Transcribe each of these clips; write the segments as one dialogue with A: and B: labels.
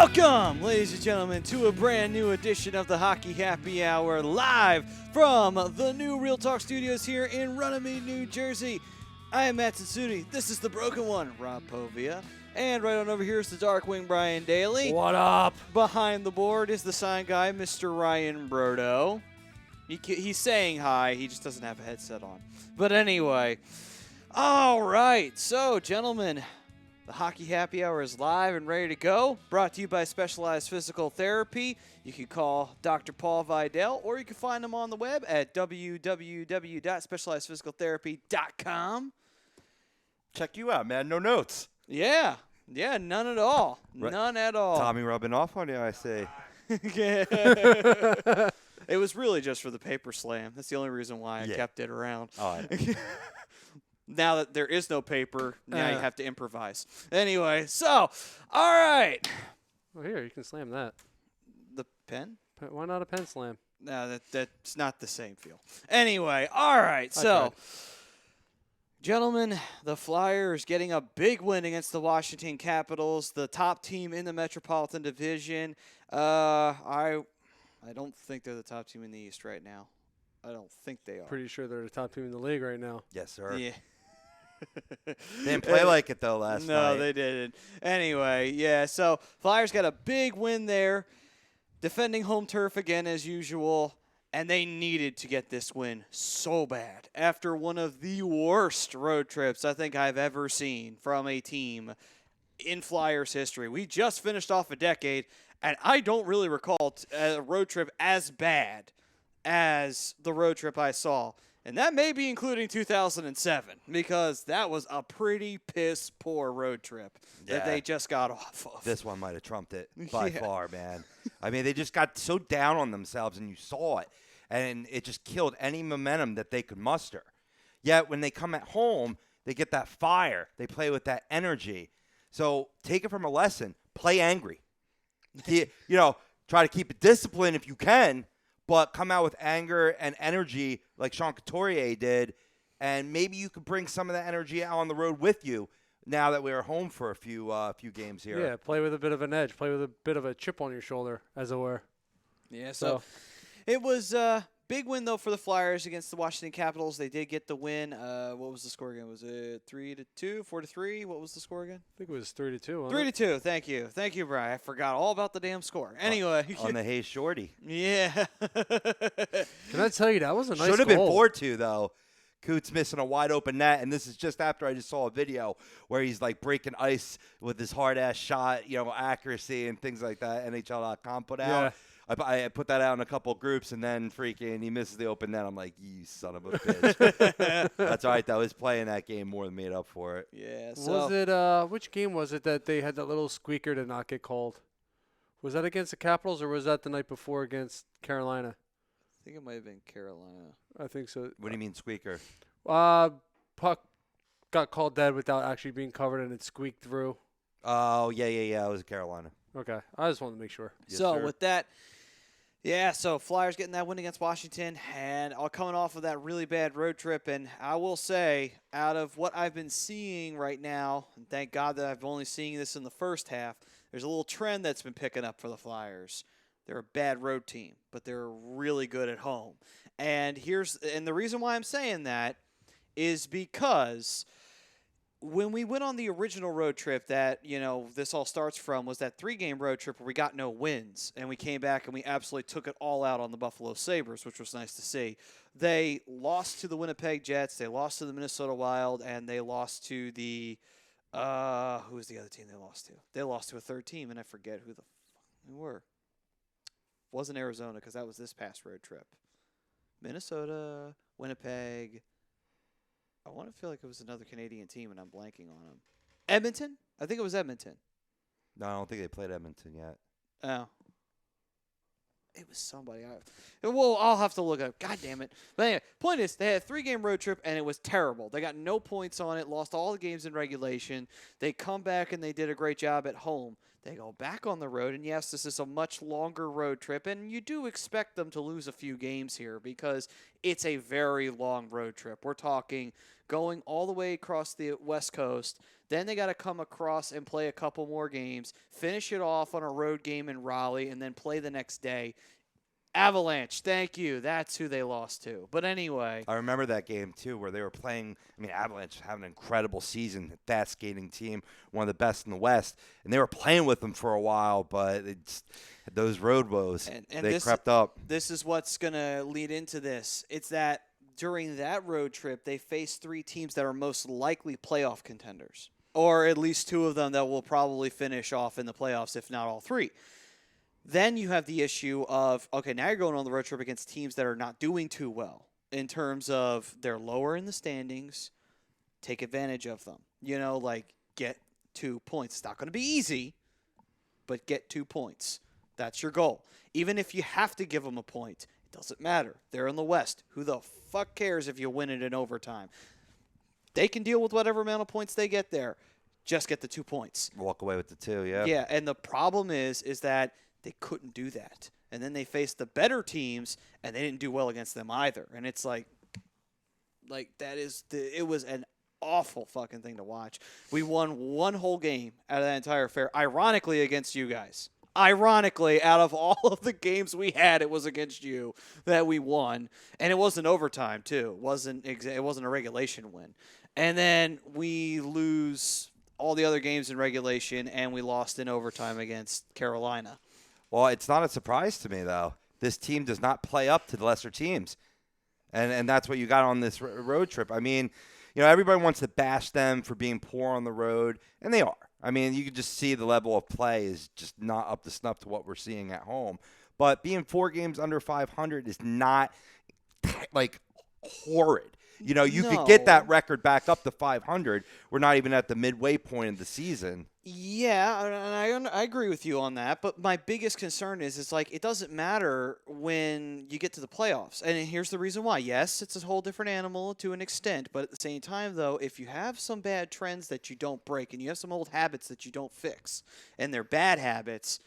A: Welcome, ladies and gentlemen, to a brand new edition of the Hockey Happy Hour, live from the new Real Talk Studios here in Runnymede, New Jersey. I am Matt Tsutsudi. This is the broken one, Rob Povia. And right on over here is the Darkwing, Brian Daly.
B: What up?
A: Behind the board is the sign guy, Mr. Ryan Brodo. He's saying hi. He just doesn't have a headset on. But anyway, all right. So, gentlemen, the Hockey Happy Hour is live and ready to go. Brought to you by Specialized Physical Therapy. You can call Dr. Paul Vidal, or you can find him on the web at www.specializedphysicaltherapy.com.
C: Check you out, man. No notes.
A: Yeah, none at all.
C: Right.
A: None at all.
C: Tommy rubbing off on you, I say.
A: It was really just for the paper slam. That's the only reason why I kept it around.
C: Oh,
A: Now that there is no paper, now you have to improvise. Anyway, so, all right.
B: Well, here, you can slam that.
A: The pen?
B: Why not a pen slam?
A: No, that's not the same feel. Anyway, all right. So, gentlemen, the Flyers getting a big win against the Washington Capitals, the top team in the Metropolitan Division. I don't think they're the top team in the East right now. I don't think they are.
B: Pretty sure they're the top team in the league right now.
C: yes, sir.
A: Yeah.
C: They didn't play like it, though, last night.
A: No, they didn't. Anyway, yeah, so Flyers got a big win there, defending home turf again as usual, and they needed to get this win so bad after one of the worst road trips I think I've ever seen from a team in Flyers history. We just finished off a decade, and I don't really recall a road trip as bad as the road trip I saw. And that may be including 2007, because that was a pretty piss-poor road trip that they just got off of.
C: This one might have trumped it by far, man. I mean, they just got so down on themselves, and you saw it. And it just killed any momentum that they could muster. Yet when they come at home, they get that fire. They play with that energy. So take it from a lesson. Play angry. Try to keep it disciplined if you can, but come out with anger and energy like Sean Couturier did, and maybe you could bring some of that energy out on the road with you now that we're home for a few games here.
B: Yeah, play with a bit of an edge. Play with a bit of a chip on your shoulder, as it were.
A: Yeah, so it was a big win, though, for the Flyers against the Washington Capitals. They did get the win. What was the score again? Was it 3-2, 4-3? What was the score again?
B: I think it was 3-2.
A: 3-2. Thank you, Brian. I forgot all about the damn score. Anyway,
C: on the Hayes Shorty.
A: Yeah.
B: Can I tell you, that was a nice
C: Should have
B: goal.
C: been 4-2 though. Coots missing a wide open net, and this is just after I just saw a video where he's like breaking ice with his hard ass shot, accuracy and things like that. NHL.com put out. I put that out in a couple groups, and then freaking he misses the open net. I'm like, you son of a bitch. That's all right, though. His play in that game more than made up for it.
A: Yeah. So
B: Was it which game was it that they had that little squeaker to not get called? Was that against the Capitals, or was that the night before against Carolina?
A: I think it might have been Carolina.
B: I think so.
C: What do you mean squeaker?
B: Puck got called dead without actually being covered, and it squeaked through.
C: Oh, yeah. It was Carolina.
B: Okay. I just wanted to make sure.
C: Yes,
A: so
C: sir.
A: with that, so Flyers getting that win against Washington, and all coming off of that really bad road trip. And I will say, out of what I've been seeing right now, and thank God that I've only seen this in the first half, there's a little trend that's been picking up for the Flyers. They're a bad road team, but they're really good at home. And the reason why I'm saying that is because when we went on the original road trip that, this all starts from, was that 3-game road trip where we got no wins, and we came back and we absolutely took it all out on the Buffalo Sabres, which was nice to see. They lost to the Winnipeg Jets, they lost to the Minnesota Wild, and they lost to the who was the other team they lost to? They lost to a third team, and I forget who the fuck they were. Wasn't Arizona, because that was this past road trip. Minnesota, Winnipeg. I want to feel like it was another Canadian team, and I'm blanking on them. Edmonton? I think it was Edmonton.
C: No, I don't think they played Edmonton yet.
A: Oh. It was somebody. Well, I'll have to look up. God damn it. But anyway, point is, they had a 3-game road trip, and it was terrible. They got no points on it, lost all the games in regulation. They come back, and they did a great job at home. They go back on the road, and yes, this is a much longer road trip, and you do expect them to lose a few games here because it's a very long road trip. We're talking going all the way across the West Coast. Then they got to come across and play a couple more games, finish it off on a road game in Raleigh, and then play the next day. Avalanche, thank you. That's who they lost to. But anyway.
C: I remember that game, too, where they were playing. I mean, Avalanche had an incredible season, fast skating team, one of the best in the West. And they were playing with them for a while, but it's those road woes, they crept up.
A: This is what's going to lead into this. It's that during that road trip, they faced 3 teams that are most likely playoff contenders, or at least 2 of them that will probably finish off in the playoffs, if not all 3. Then you have the issue of, okay, now you're going on the road trip against teams that are not doing too well in terms of they're lower in the standings. Take advantage of them. Get 2 points. It's not going to be easy, but get 2 points. That's your goal. Even if you have to give them a point, it doesn't matter. They're in the West. Who the fuck cares if you win it in overtime? They can deal with whatever amount of points they get there. Just get the 2 points.
C: Walk away with the 2, yeah.
A: Yeah, and the problem is that they couldn't do that. And then they faced the better teams, and they didn't do well against them either. And it's like it was an awful fucking thing to watch. We won 1 whole game out of that entire affair, ironically against you guys. Ironically, out of all of the games we had, it was against you that we won, and it wasn't overtime too. It wasn't a regulation win. And then we lose all the other games in regulation, and we lost in overtime against Carolina.
C: Well, it's not a surprise to me, though. This team does not play up to the lesser teams. And that's what you got on this road trip. I mean, everybody wants to bash them for being poor on the road, and they are. I mean, you can just see the level of play is just not up to snuff to what we're seeing at home. But being 4 games under 500 is not, horrid. You could get that record back up to 500. We're not even at the midway point of the season.
A: Yeah, and I agree with you on that. But my biggest concern is it doesn't matter when you get to the playoffs. And here's the reason why. Yes, it's a whole different animal to an extent. But at the same time, though, if you have some bad trends that you don't break and you have some old habits that you don't fix, and they're bad habits,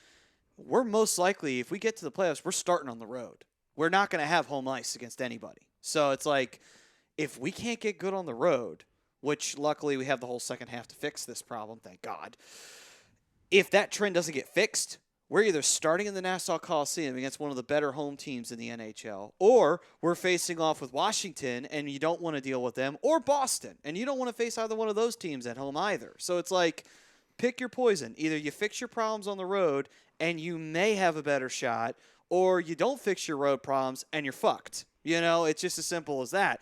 A: we're most likely, if we get to the playoffs, we're starting on the road. We're not going to have home ice against anybody. So it's if we can't get good on the road, which luckily we have the whole second half to fix this problem, thank God. If that trend doesn't get fixed, we're either starting in the Nassau Coliseum against one of the better home teams in the NHL, or we're facing off with Washington, and you don't want to deal with them, or Boston, and you don't want to face either one of those teams at home either. So it's pick your poison. Either you fix your problems on the road, and you may have a better shot, or you don't fix your road problems, and you're fucked. It's just as simple as that.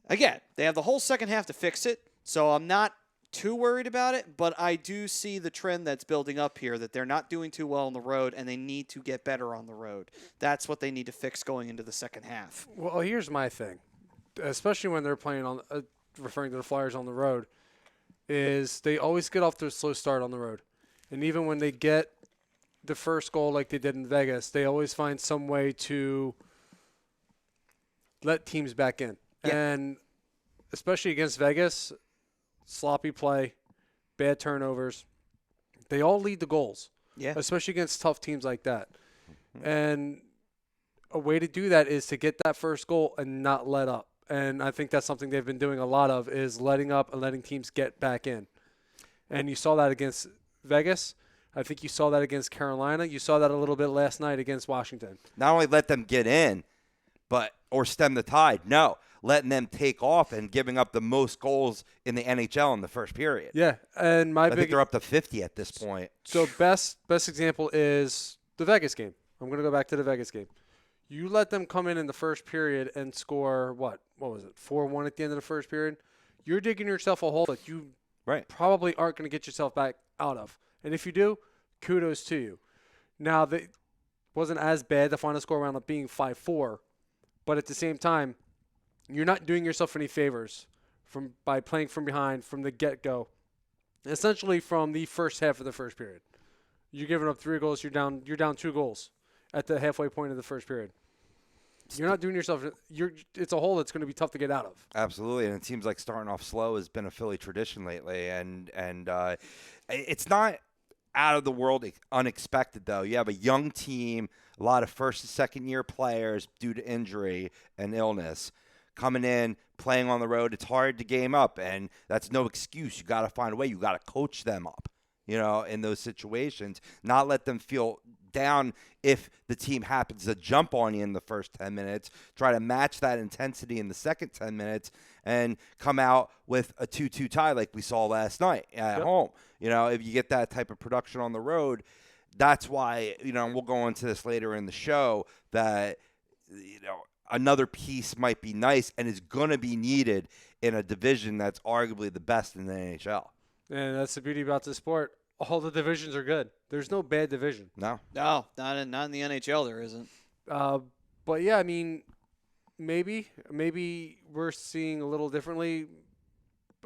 A: Again, they have the whole second half to fix it, so I'm not too worried about it, but I do see the trend that's building up here that they're not doing too well on the road, and they need to get better on the road. That's what they need to fix going into the second half.
B: Well, here's my thing, especially when they're playing on, referring to the Flyers on the road, is they always get off to a slow start on the road. And even when they get the first goal like they did in Vegas, they always find some way to let teams back in. Yeah. And especially against Vegas, sloppy play, bad turnovers, they all lead the goals.
A: Yeah.
B: Especially against tough teams like that. Mm-hmm. And a way to do that is to get that first goal and not let up. And I think that's something they've been doing a lot of, is letting up and letting teams get back in. And you saw that against Vegas. I think you saw that against Carolina. You saw that a little bit last night against Washington.
C: Not only let them get in, or stem the tide. No, letting them take off and giving up the most goals in the NHL in the first period.
B: Yeah, and I think
C: they're up to 50 at this point.
B: So best example is the Vegas game. I'm going to go back to the Vegas game. You let them come in the first period and score, what was it, 4-1 at the end of the first period? You're digging yourself a hole that you probably aren't going to get yourself back out of. And if you do, kudos to you. Now, it wasn't as bad. The final score wound up being 5-4. But at the same time, you're not doing yourself any favors by playing from behind from the get-go. Essentially from the first half of the first period. You're giving up 3 goals. You're down 2 goals at the halfway point of the first period. You're not doing yourself. It's a hole that's going to be tough to get out of.
C: Absolutely, and it seems like starting off slow has been a Philly tradition lately, and it's not out of the world unexpected though. You have a young team, a lot of first and second year players due to injury and illness coming in, playing on the road. It's hard to game up, and that's no excuse. You got to find a way. You got to coach them up, in those situations. Not let them feel down if the team happens to jump on you in the first 10 minutes. Try to match that intensity in the second 10 minutes and come out with a 2-2 tie like we saw last night at home. If you get that type of production on the road, that's why, and we'll go into this later in the show, that, another piece might be nice and is going to be needed in a division that's arguably the best in the NHL.
B: And that's the beauty about this sport. All the divisions are good. There's no bad division.
C: No,
A: not in the NHL. There isn't.
B: But yeah, I mean, maybe we're seeing a little differently,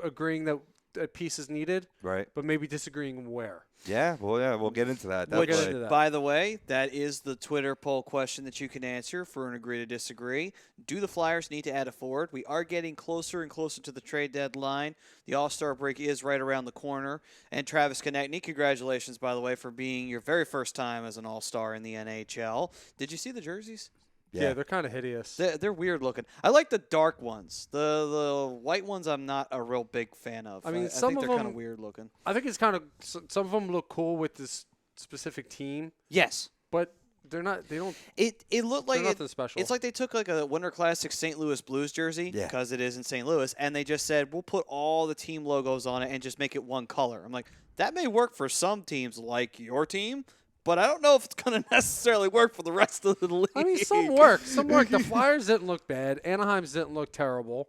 B: agreeing that a piece is needed,
C: right?
B: But maybe disagreeing where.
C: Yeah, we'll get into that.
A: Which, by the way, that is the Twitter poll question that you can answer for an agree to disagree. Do the Flyers need to add a forward? We are getting closer and closer to the trade deadline. The All-Star break is right around the corner. And Travis Konechny, congratulations, by the way, for being your very first time as an All-Star in the NHL. Did you see the jerseys?
B: Yeah, they're kind of hideous.
A: They're weird looking. I like the dark ones. The white ones I'm not a real big fan of.
B: I mean,
A: I
B: some
A: think
B: of
A: they're
B: them,
A: kind of weird looking.
B: I think it's kind of, some of them look cool with this specific team.
A: Yes.
B: But they're not, they don't.
A: It looked like
B: nothing special.
A: It's like they took like a Winter Classic St. Louis Blues jersey, because it is in St. Louis, and they just said, we'll put all the team logos on it and just make it one color. I'm like, that may work for some teams like your team, but I don't know if it's going to necessarily work for the rest of the league.
B: I mean, some work. The Flyers didn't look bad. Anaheim's didn't look terrible.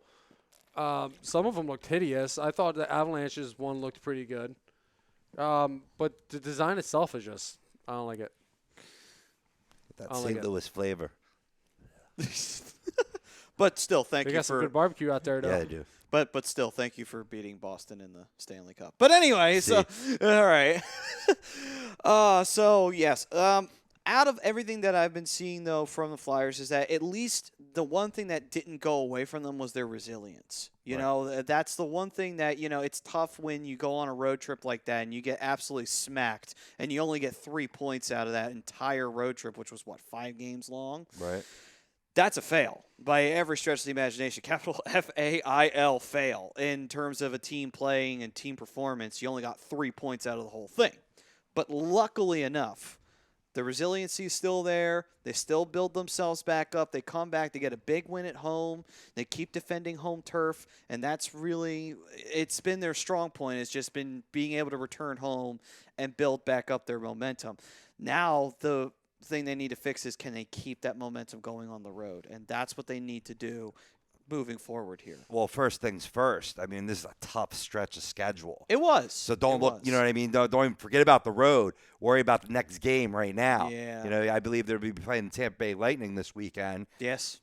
B: Some of them looked hideous. I thought the Avalanche's one looked pretty good. But the design itself is just, I don't like it.
C: That St. Louis flavor.
A: But still, thank
B: they
A: you
B: got some good barbecue out there, though.
C: Yeah, they do.
A: But still, thank you for beating Boston in the Stanley Cup. But anyway, so all right. So yes, out of everything that I've been seeing though from the Flyers is that at least the one thing that didn't go away from them was their resilience. You know, that's the one thing that, it's tough when you go on a road trip like that and you get absolutely smacked and you only get 3 points out of that entire road trip, which was 5 games long.
C: Right.
A: That's a fail by every stretch of the imagination. Capital F-A-I-L, fail. In terms of a team playing and team performance, you only got 3 points out of the whole thing. But luckily enough, the resiliency is still there. They still build themselves back up. They come back. They get a big win at home. They keep defending home turf. And that's really, it's been their strong point. It's just been being able to return home and build back up their momentum. Now, the thing they need to fix is, can they keep that momentum going on the road? And that's what they need to do moving forward here.
C: Well, first things first. I mean, this is a tough stretch of schedule.
A: It was.
C: So don't look, you know what I mean? Don't even forget about the road. Worry about the next game right now.
A: Yeah.
C: I believe they'll be playing the Tampa Bay Lightning this weekend.
A: Yes.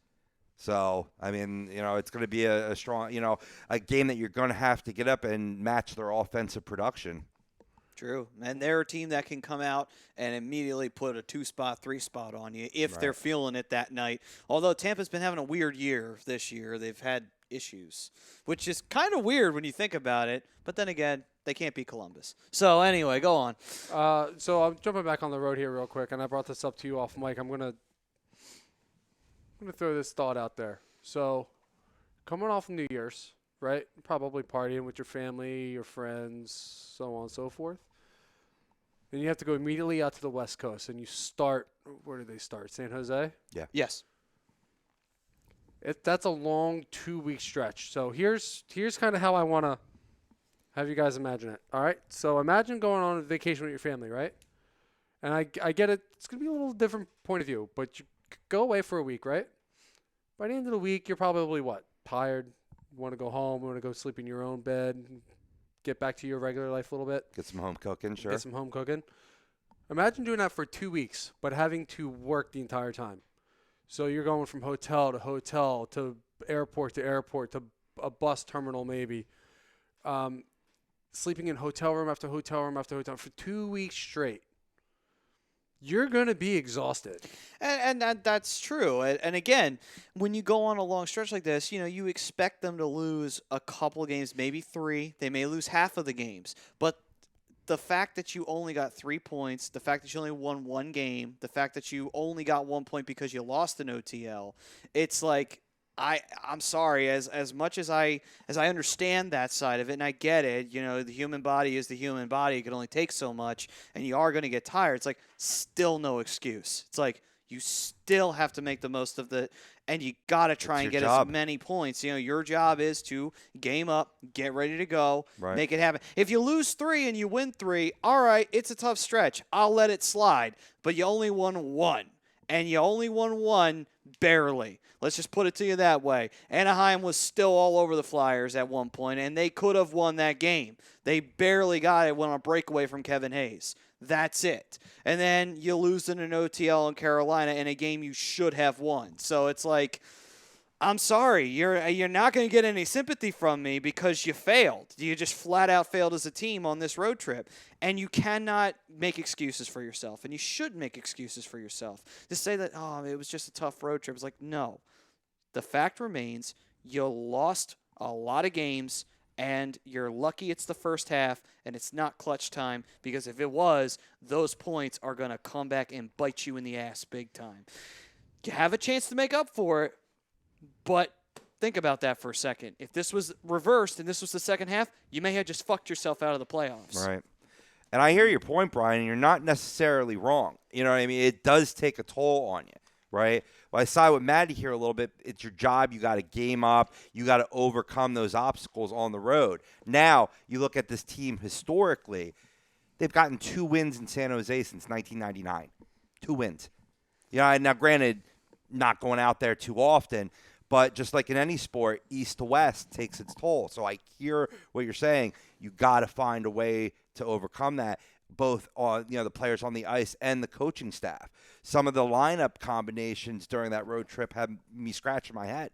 C: So, I mean, it's going to be a strong, a game that you're going to have to get up and match their offensive production.
A: True. And they're a team that can come out and immediately put a 2-spot, 3-spot on you if they're feeling it that night. Although Tampa's been having a weird year this year. They've had issues, which is kind of weird when you think about it. But then again, they can't beat Columbus. So anyway, go on.
B: So I'm jumping back on the road here real quick, and I brought this up to you off mic. I'm gonna throw this thought out there. So coming off New Year's, right? Probably partying with your family, your friends, so on and so forth. Then you have to go immediately out to the West Coast, and you start. Where do they start? San Jose?
C: Yeah.
A: Yes.
B: That's a long 2-week stretch. So here's kind of how I want to have you guys imagine it. All right. So imagine going on a vacation with your family, right? And I get it. It's gonna be a little different point of view, but you go away for a week, right? By the end of the week, you're probably tired. You want to go home. You want to go sleep in your own bed. Get back to your regular life a little bit.
C: Get some home cooking, sure.
B: Get some home cooking. Imagine doing that for 2 weeks, but having to work the entire time. So you're going from hotel to airport to a bus terminal maybe. Sleeping in hotel room after hotel room after hotel for 2 weeks straight. You're going to be exhausted.
A: And that's true. And again, when you go on a long stretch like this, you expect them to lose a couple of games, maybe 3. They may lose half of the games. But the fact that you only got 3 points, the fact that you only won 1 game, the fact that you only got 1 point because you lost an OTL, it's like I'm sorry, as much as I understand that side of it, and I get it, the human body is the human body. It can only take so much, and you are going to get tired. It's like still no excuse. It's like you still have to make the most of the, and you got to try and
C: your
A: get
C: job.
A: as many points. Your job is to game up, get ready to go,
C: Right.
A: make it happen. If you lose 3 and you win 3, all right, it's a tough stretch. I'll let it slide, but you only won 1. And you only won 1 barely. Let's just put it to you that way. Anaheim was still all over the Flyers at one point, and they could have won that game. They barely got it when on a breakaway from Kevin Hayes. That's it. And then you lose in an OTL in Carolina in a game you should have won. So it's like, I'm sorry, you're not going to get any sympathy from me because you failed. You just flat out failed as a team on this road trip. And you cannot make excuses for yourself. And you shouldn't make excuses for yourself. To say that, it was just a tough road trip. It's like, no. The fact remains, you lost a lot of games, and you're lucky it's the first half and it's not clutch time, because if it was, those points are going to come back and bite you in the ass big time. You have a chance to make up for it, but think about that for a second. If this was reversed and this was the second half, you may have just fucked yourself out of the playoffs.
C: Right. And I hear your point, Brian, and you're not necessarily wrong. You know what I mean? It does take a toll on you, right? Well, I side with Maddie here a little bit. It's your job. You got to game up. You got to overcome those obstacles on the road. Now, you look at this team historically, they've gotten 2 wins in San Jose since 1999. 2 wins. Now granted, not going out there too often, but just like in any sport, east to west takes its toll. So I hear what you're saying. You got to find a way to overcome that, both on the players on the ice and the coaching staff. Some of the lineup combinations during that road trip had me scratching my head.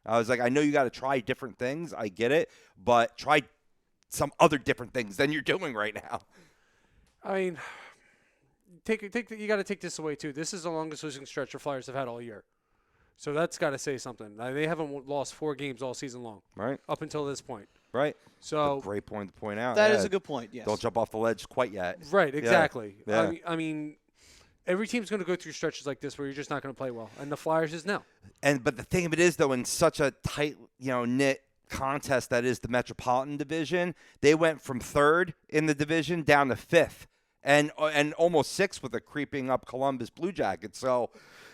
C: I was like, I know you got to try different things. I get it, but try some other different things than you're doing right now.
B: I mean, you got to take this away too. This is the longest losing stretch the Flyers have had all year. So that's got to say something. They haven't lost 4 games all season long,
C: right?
B: Up until this point,
C: right?
B: So
C: great point to point out.
A: That is a good point. Yes.
C: Don't jump off the ledge quite yet.
B: Right. Exactly.
C: Yeah.
B: I mean, every team's going to go through stretches like this where you're just not going to play well, and the Flyers is now.
C: But the thing of it is, though, in such a tight, knit contest that is the Metropolitan Division, they went from 3rd in the division down to 5th, and almost 6th with a creeping up Columbus Blue Jackets. So,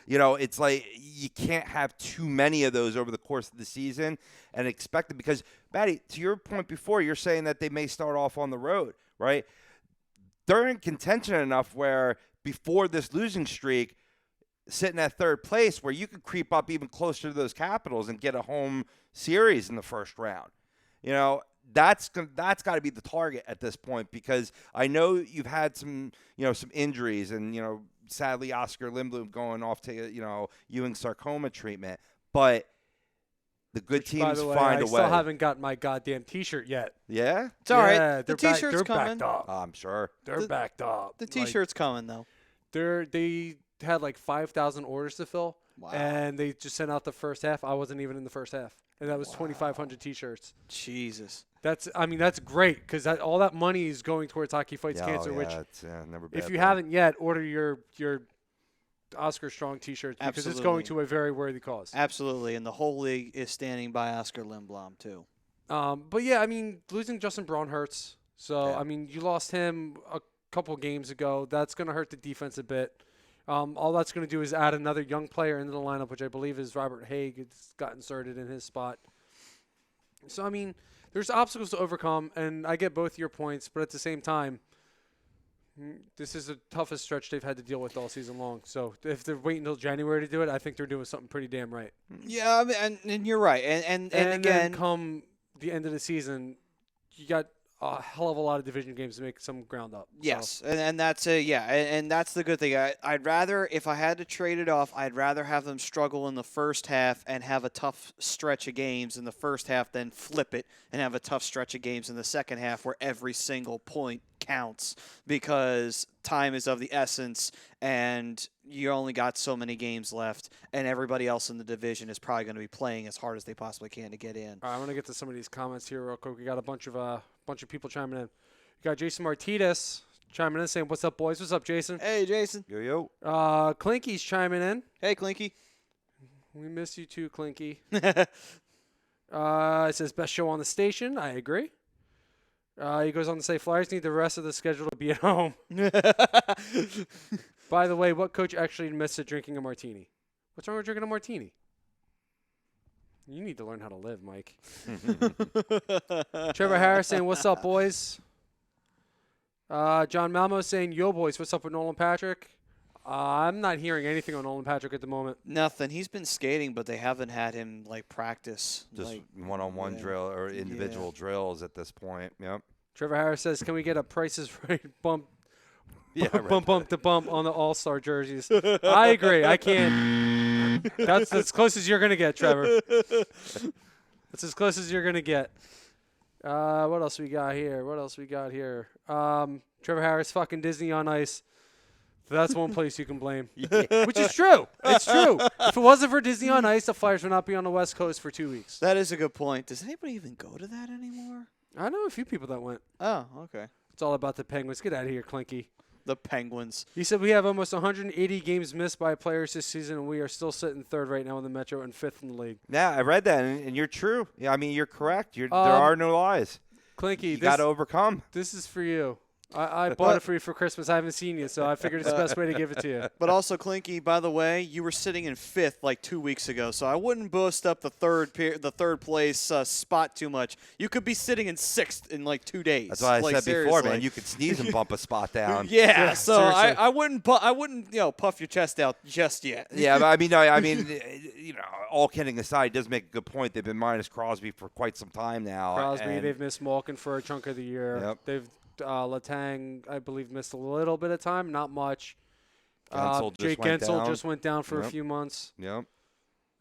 C: it's like you can't have too many of those over the course of the season and expect it. Because, Maddie, to your point before, you're saying that they may start off on the road, right? They're in contention enough where before this losing streak, sitting at 3rd place, where you could creep up even closer to those Capitals and get a home series in the first round. That's got to be the target at this point, because I know you've had some injuries and, sadly Oscar Lindblom going off to, Ewing sarcoma treatment, but the good teams
B: by the way,
C: find a way.
B: I still haven't got my goddamn T-shirt yet.
C: Yeah?
A: It's all right.
B: Yeah,
A: The
B: they're
A: T-shirt's coming.
B: backed up.
C: I'm sure.
B: They're backed up.
A: The T-shirt's coming, though.
B: They had like 5,000 orders to fill,
A: Wow.
B: and they just sent out the first half. I wasn't even in the first half, and that was 2,500 T-shirts.
A: Jesus.
B: That's great, because all that money is going towards Hockey Fights Cancer. Which,
C: it's never bad.
B: if you haven't yet, order your Oscar Strong T-shirts, because it's going to a very worthy cause.
A: Absolutely, and the whole league is standing by Oscar Lindblom too.
B: But yeah, I mean, losing Justin Braun hurts. So
C: Yeah.
B: I mean, you lost him a couple games ago. That's going to hurt the defense a bit. All that's going to do is add another young player into the lineup, which I believe is Robert Haig. It's got inserted in his spot. So, I mean, there's obstacles to overcome, and I get both your points, but at the same time, this is the toughest stretch they've had to deal with all season long. So if they're waiting until January to do it, I think they're doing something pretty damn right.
A: Yeah, I mean, and you're right. And again,
B: then come the end of the season, you got a hell of a lot of division games to make some ground up.
A: yes,
B: So,
A: and that's and that's the good thing. I'd rather, if I had to trade it off, I'd rather have them struggle in the first half and have a tough stretch of games in the first half than flip it and have a tough stretch of games in the second half where every single point counts, because time is of the essence and you only got so many games left, and everybody else in the division is probably going to be playing as hard as they possibly can to get in.
B: all right, I want to get to some of these comments here real quick. We got a bunch of people chiming in. We got Jason Martinez chiming in saying, "What's up, boys?" What's up, Jason?
A: Hey, Jason.
C: Yo.
B: Clinky's chiming in.
A: Hey, Clinky.
B: We miss you too, Clinky. It says best show on the station. I agree. He goes on to say Flyers need the rest of the schedule to be at home. By the way, what coach actually admits to drinking a martini? What's wrong with drinking a martini? You need to learn how to live, Mike. Trevor Harris saying, what's up, boys? John Malmo saying, yo, boys, what's up with Nolan Patrick? I'm not hearing anything on Nolan Patrick at the moment.
A: Nothing. He's been skating, but they haven't had him, practice.
C: Just one-on-one drill or individual drills at this point. Yep.
B: Trevor Harris says, can we get a Prices Right bump?
C: Yeah,
B: bump to bump on the All-Star jerseys. I agree. I can't. That's as close as you're going to get, Trevor. That's as close as you're going to get. What else we got here? Trevor Harris, fucking Disney on Ice. That's one place you can blame. Yeah. Which is true. It's true. If it wasn't for Disney on Ice, the Flyers would not be on the West Coast for 2 weeks.
A: That is a good point. Does anybody even go to that anymore?
B: I know a few people that went.
A: Oh, okay.
B: It's all about the Penguins. Get out of here, Clinky.
A: The Penguins.
B: He said we have almost 180 games missed by players this season, and we are still sitting third right now in the Metro and fifth in the league.
C: Yeah, I read that, and you're true. Yeah, I mean, you're correct. There are no lies.
B: Clinky,
C: You got to overcome.
B: This is for you. I bought it for you for Christmas. I haven't seen you, so I figured it's the best way to give it to you.
A: But also, Clinky, by the way, you were sitting in fifth 2 weeks ago, so I wouldn't boast up the third place spot too much. You could be sitting in sixth in 2 days.
C: That's what I said
A: seriously.
C: before, man. You could sneeze and bump a spot down.
A: Yeah, so
B: seriously.
A: I wouldn't puff your chest out just yet.
C: Yeah, but all kidding aside, it does make a good point. They've been minus Crosby for quite some time now.
B: Crosby, they've missed Malkin for a chunk of the year.
C: Yep.
B: They've Letang, I believe, missed a little bit of time, not much.
C: Jake
B: Gensel just went down for a few months.
C: Yep.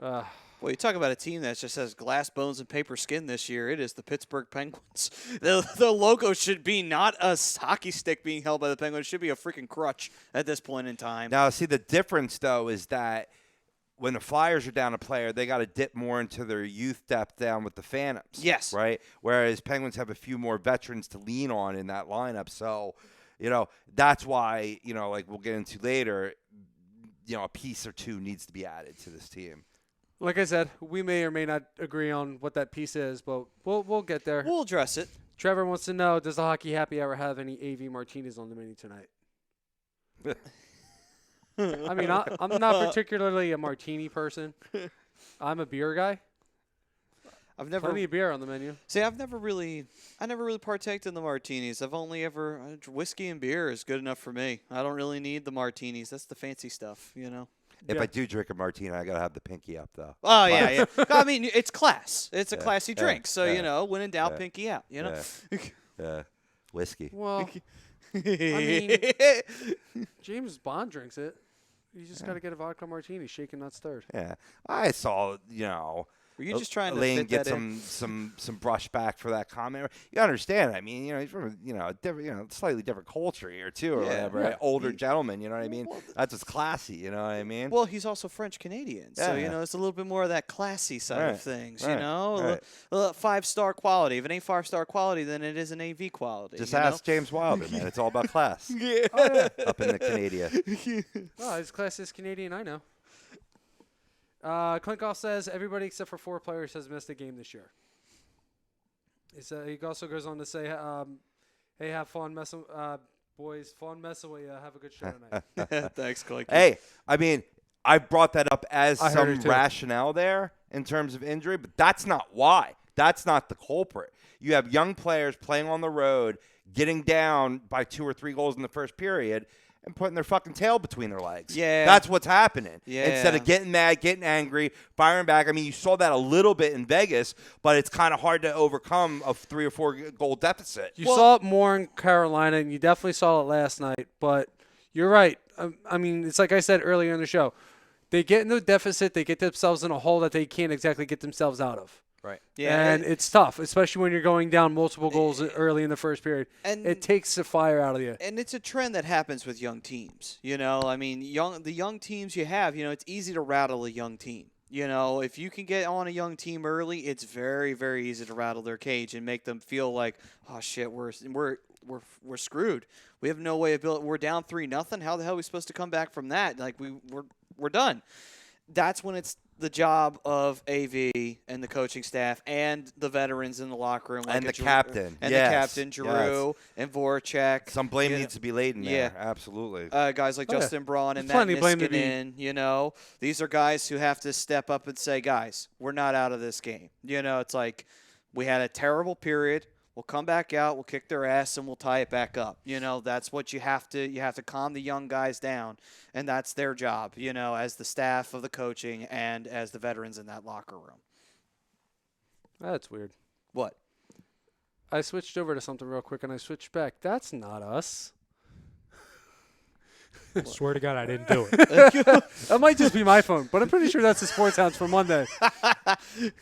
A: Well, you talk about a team that just has glass bones and paper skin this year. It is the Pittsburgh Penguins. The logo should be not a hockey stick being held by the Penguins. It should be a freaking crutch at this point in time.
C: Now, see, the difference, though, is that when the Flyers are down a player, they got to dip more into their youth depth down with the Phantoms.
A: Yes.
C: Right? Whereas Penguins have a few more veterans to lean on in that lineup. So, that's why, we'll get into later, a piece or two needs to be added to this team.
B: Like I said, we may or may not agree on what that piece is, but we'll get there.
A: We'll address it.
B: Trevor wants to know, does the Hockey Happy Hour have any AV martinis on the menu tonight? I mean, I'm not particularly a martini person. I'm a beer guy.
A: I've never
B: Plenty of beer on the menu.
A: See, I never really partaked in the martinis. I've only ever whiskey and beer is good enough for me. I don't really need the martinis. That's the fancy stuff,
C: If I do drink a martini, I got to have the pinky up, though.
A: Oh, yeah. I mean, it's class. It's a classy drink. So, when in doubt,
C: yeah,
A: pinky out,
C: Yeah. Whiskey.
B: Well, I mean, James Bond drinks it. You just got to get a vodka martini, shaken, not stirred.
C: Yeah. I saw,
A: Were you just trying to
C: Elaine
A: fit
C: get
A: that in?
C: some brushback for that comment. You understand? I mean, he's from a different, slightly different culture here too, or whatever.
B: yeah.
C: Right? Older gentleman, you know what I mean? That's what's classy. You know what I mean?
A: Well, he's also French Canadian, so it's a little bit more of that classy side of things.
C: Right.
A: A 5-star quality. If it ain't 5-star quality, then it is an AV quality.
C: Just ask James Wilder, man. It's all about class.
A: Yeah.
C: Up in the Canada.
B: Well, his class is Canadian, I know. Klinkoff says everybody except for 4 players has missed a game this year. He also goes on to say, hey, have fun messing, boys. Fun messing with you. Have a good show tonight.
A: Thanks, Clinky.
C: Hey, I mean, I brought that up as
B: I heard
C: some
B: it too.
C: rationale there in terms of injury, but that's not why. That's not the culprit. You have young players playing on the road, getting down by 2 or 3 goals in the first period, and putting their fucking tail between their legs.
A: Yeah.
C: That's what's happening.
A: Yeah.
C: Instead of getting mad, getting angry, firing back. I mean, you saw that a little bit in Vegas, but it's kind of hard to overcome a 3 or 4 goal deficit.
B: You saw it more in Carolina, and you definitely saw it last night. But you're right. I mean, it's like I said earlier in the show. They get in the deficit. They get themselves in a hole that they can't exactly get themselves out of.
C: Right.
A: Yeah.
B: And it's tough, especially when you're going down multiple goals early in the first period.
A: And
B: it takes the fire out of you.
A: And it's a trend that happens with young teams. I mean, the young teams you have, it's easy to rattle a young team. If you can get on a young team early, it's very, very easy to rattle their cage and make them feel like, oh shit, we're screwed. We have no way of building. We're down 3-0. How the hell are we supposed to come back from that? Like we're done. that's when it's the job of AV and the coaching staff and the veterans in the locker room. Like
C: And the
A: Drew-
C: captain.
A: And
C: Yes,
A: the captain, Drew, and Voracek.
C: Some blame
A: you
C: needs to be laid in
A: Yeah.
C: there. Absolutely.
A: Guys like
B: Oh, yeah.
A: Justin Braun and
B: There's plenty
A: Matt
B: of blame to be-
A: Niskanen, these are guys who have to step up and say, guys, we're not out of this game. It's like we had a terrible period. We'll come back out, we'll kick their ass, and we'll tie it back up. That's what you have to calm the young guys down, and that's their job, as the staff of the coaching and as the veterans in that locker room.
B: That's weird.
A: What?
B: I switched over to something real quick, and I switched back. That's not us.
D: Swear to God, I didn't do it.
B: That might just be my phone, but I'm pretty sure that's the Sports Hounds for Monday.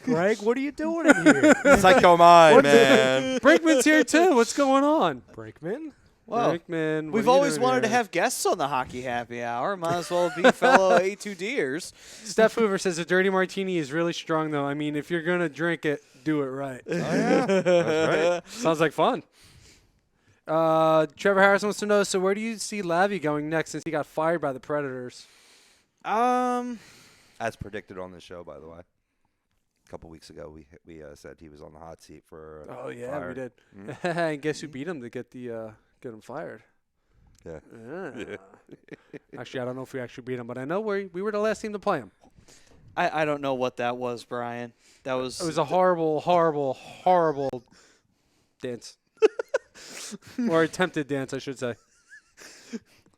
D: Greg, what are you doing in here?
C: It's like, come on, man.
B: Brakeman's here, too. What's going on?
D: Brakeman?
A: Well,
B: Brakeman, what
A: we've
B: are you
A: always
B: doing
A: wanted to
B: here?
A: have guests on the Hockey Happy Hour. Might as well be fellow A2Ders.
B: Steph Hoover says a dirty martini is really strong, though. I mean, if you're going to drink it, do it right.
C: Oh, yeah. That's right.
B: Sounds like fun. Trevor Harrison wants to know, so where do you see Lavi going next since he got fired by the Predators?
C: As predicted on the show, by the way. A couple weeks ago, we said he was on the hot seat for
B: Oh, yeah,
C: fired.
B: we did.
C: Mm-hmm.
B: And guess who beat him to get him fired?
C: Yeah.
B: Actually, I don't know if we actually beat him, but I know we were the last team to play him.
A: I don't know what that was, Brian. That was
B: It was a horrible, horrible, horrible dance. Or attempted dance, I should say.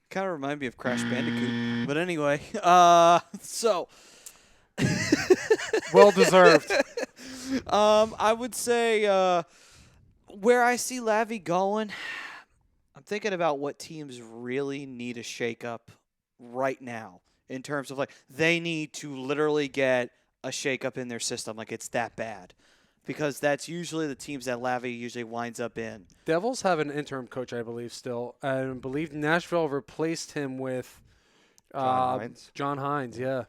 A: kind of remind me of Crash Bandicoot. But anyway, so
B: Well deserved.
A: I would say where I see Lavi going, I'm thinking about what teams really need a shakeup right now in terms of like they need to literally get a shakeup in their system. Like it's that bad. Because that's usually the teams that Lavi usually winds up in.
B: Devils have an interim coach, I believe, still. I believe Nashville replaced him with
C: John Hines.
B: John Hines, yeah.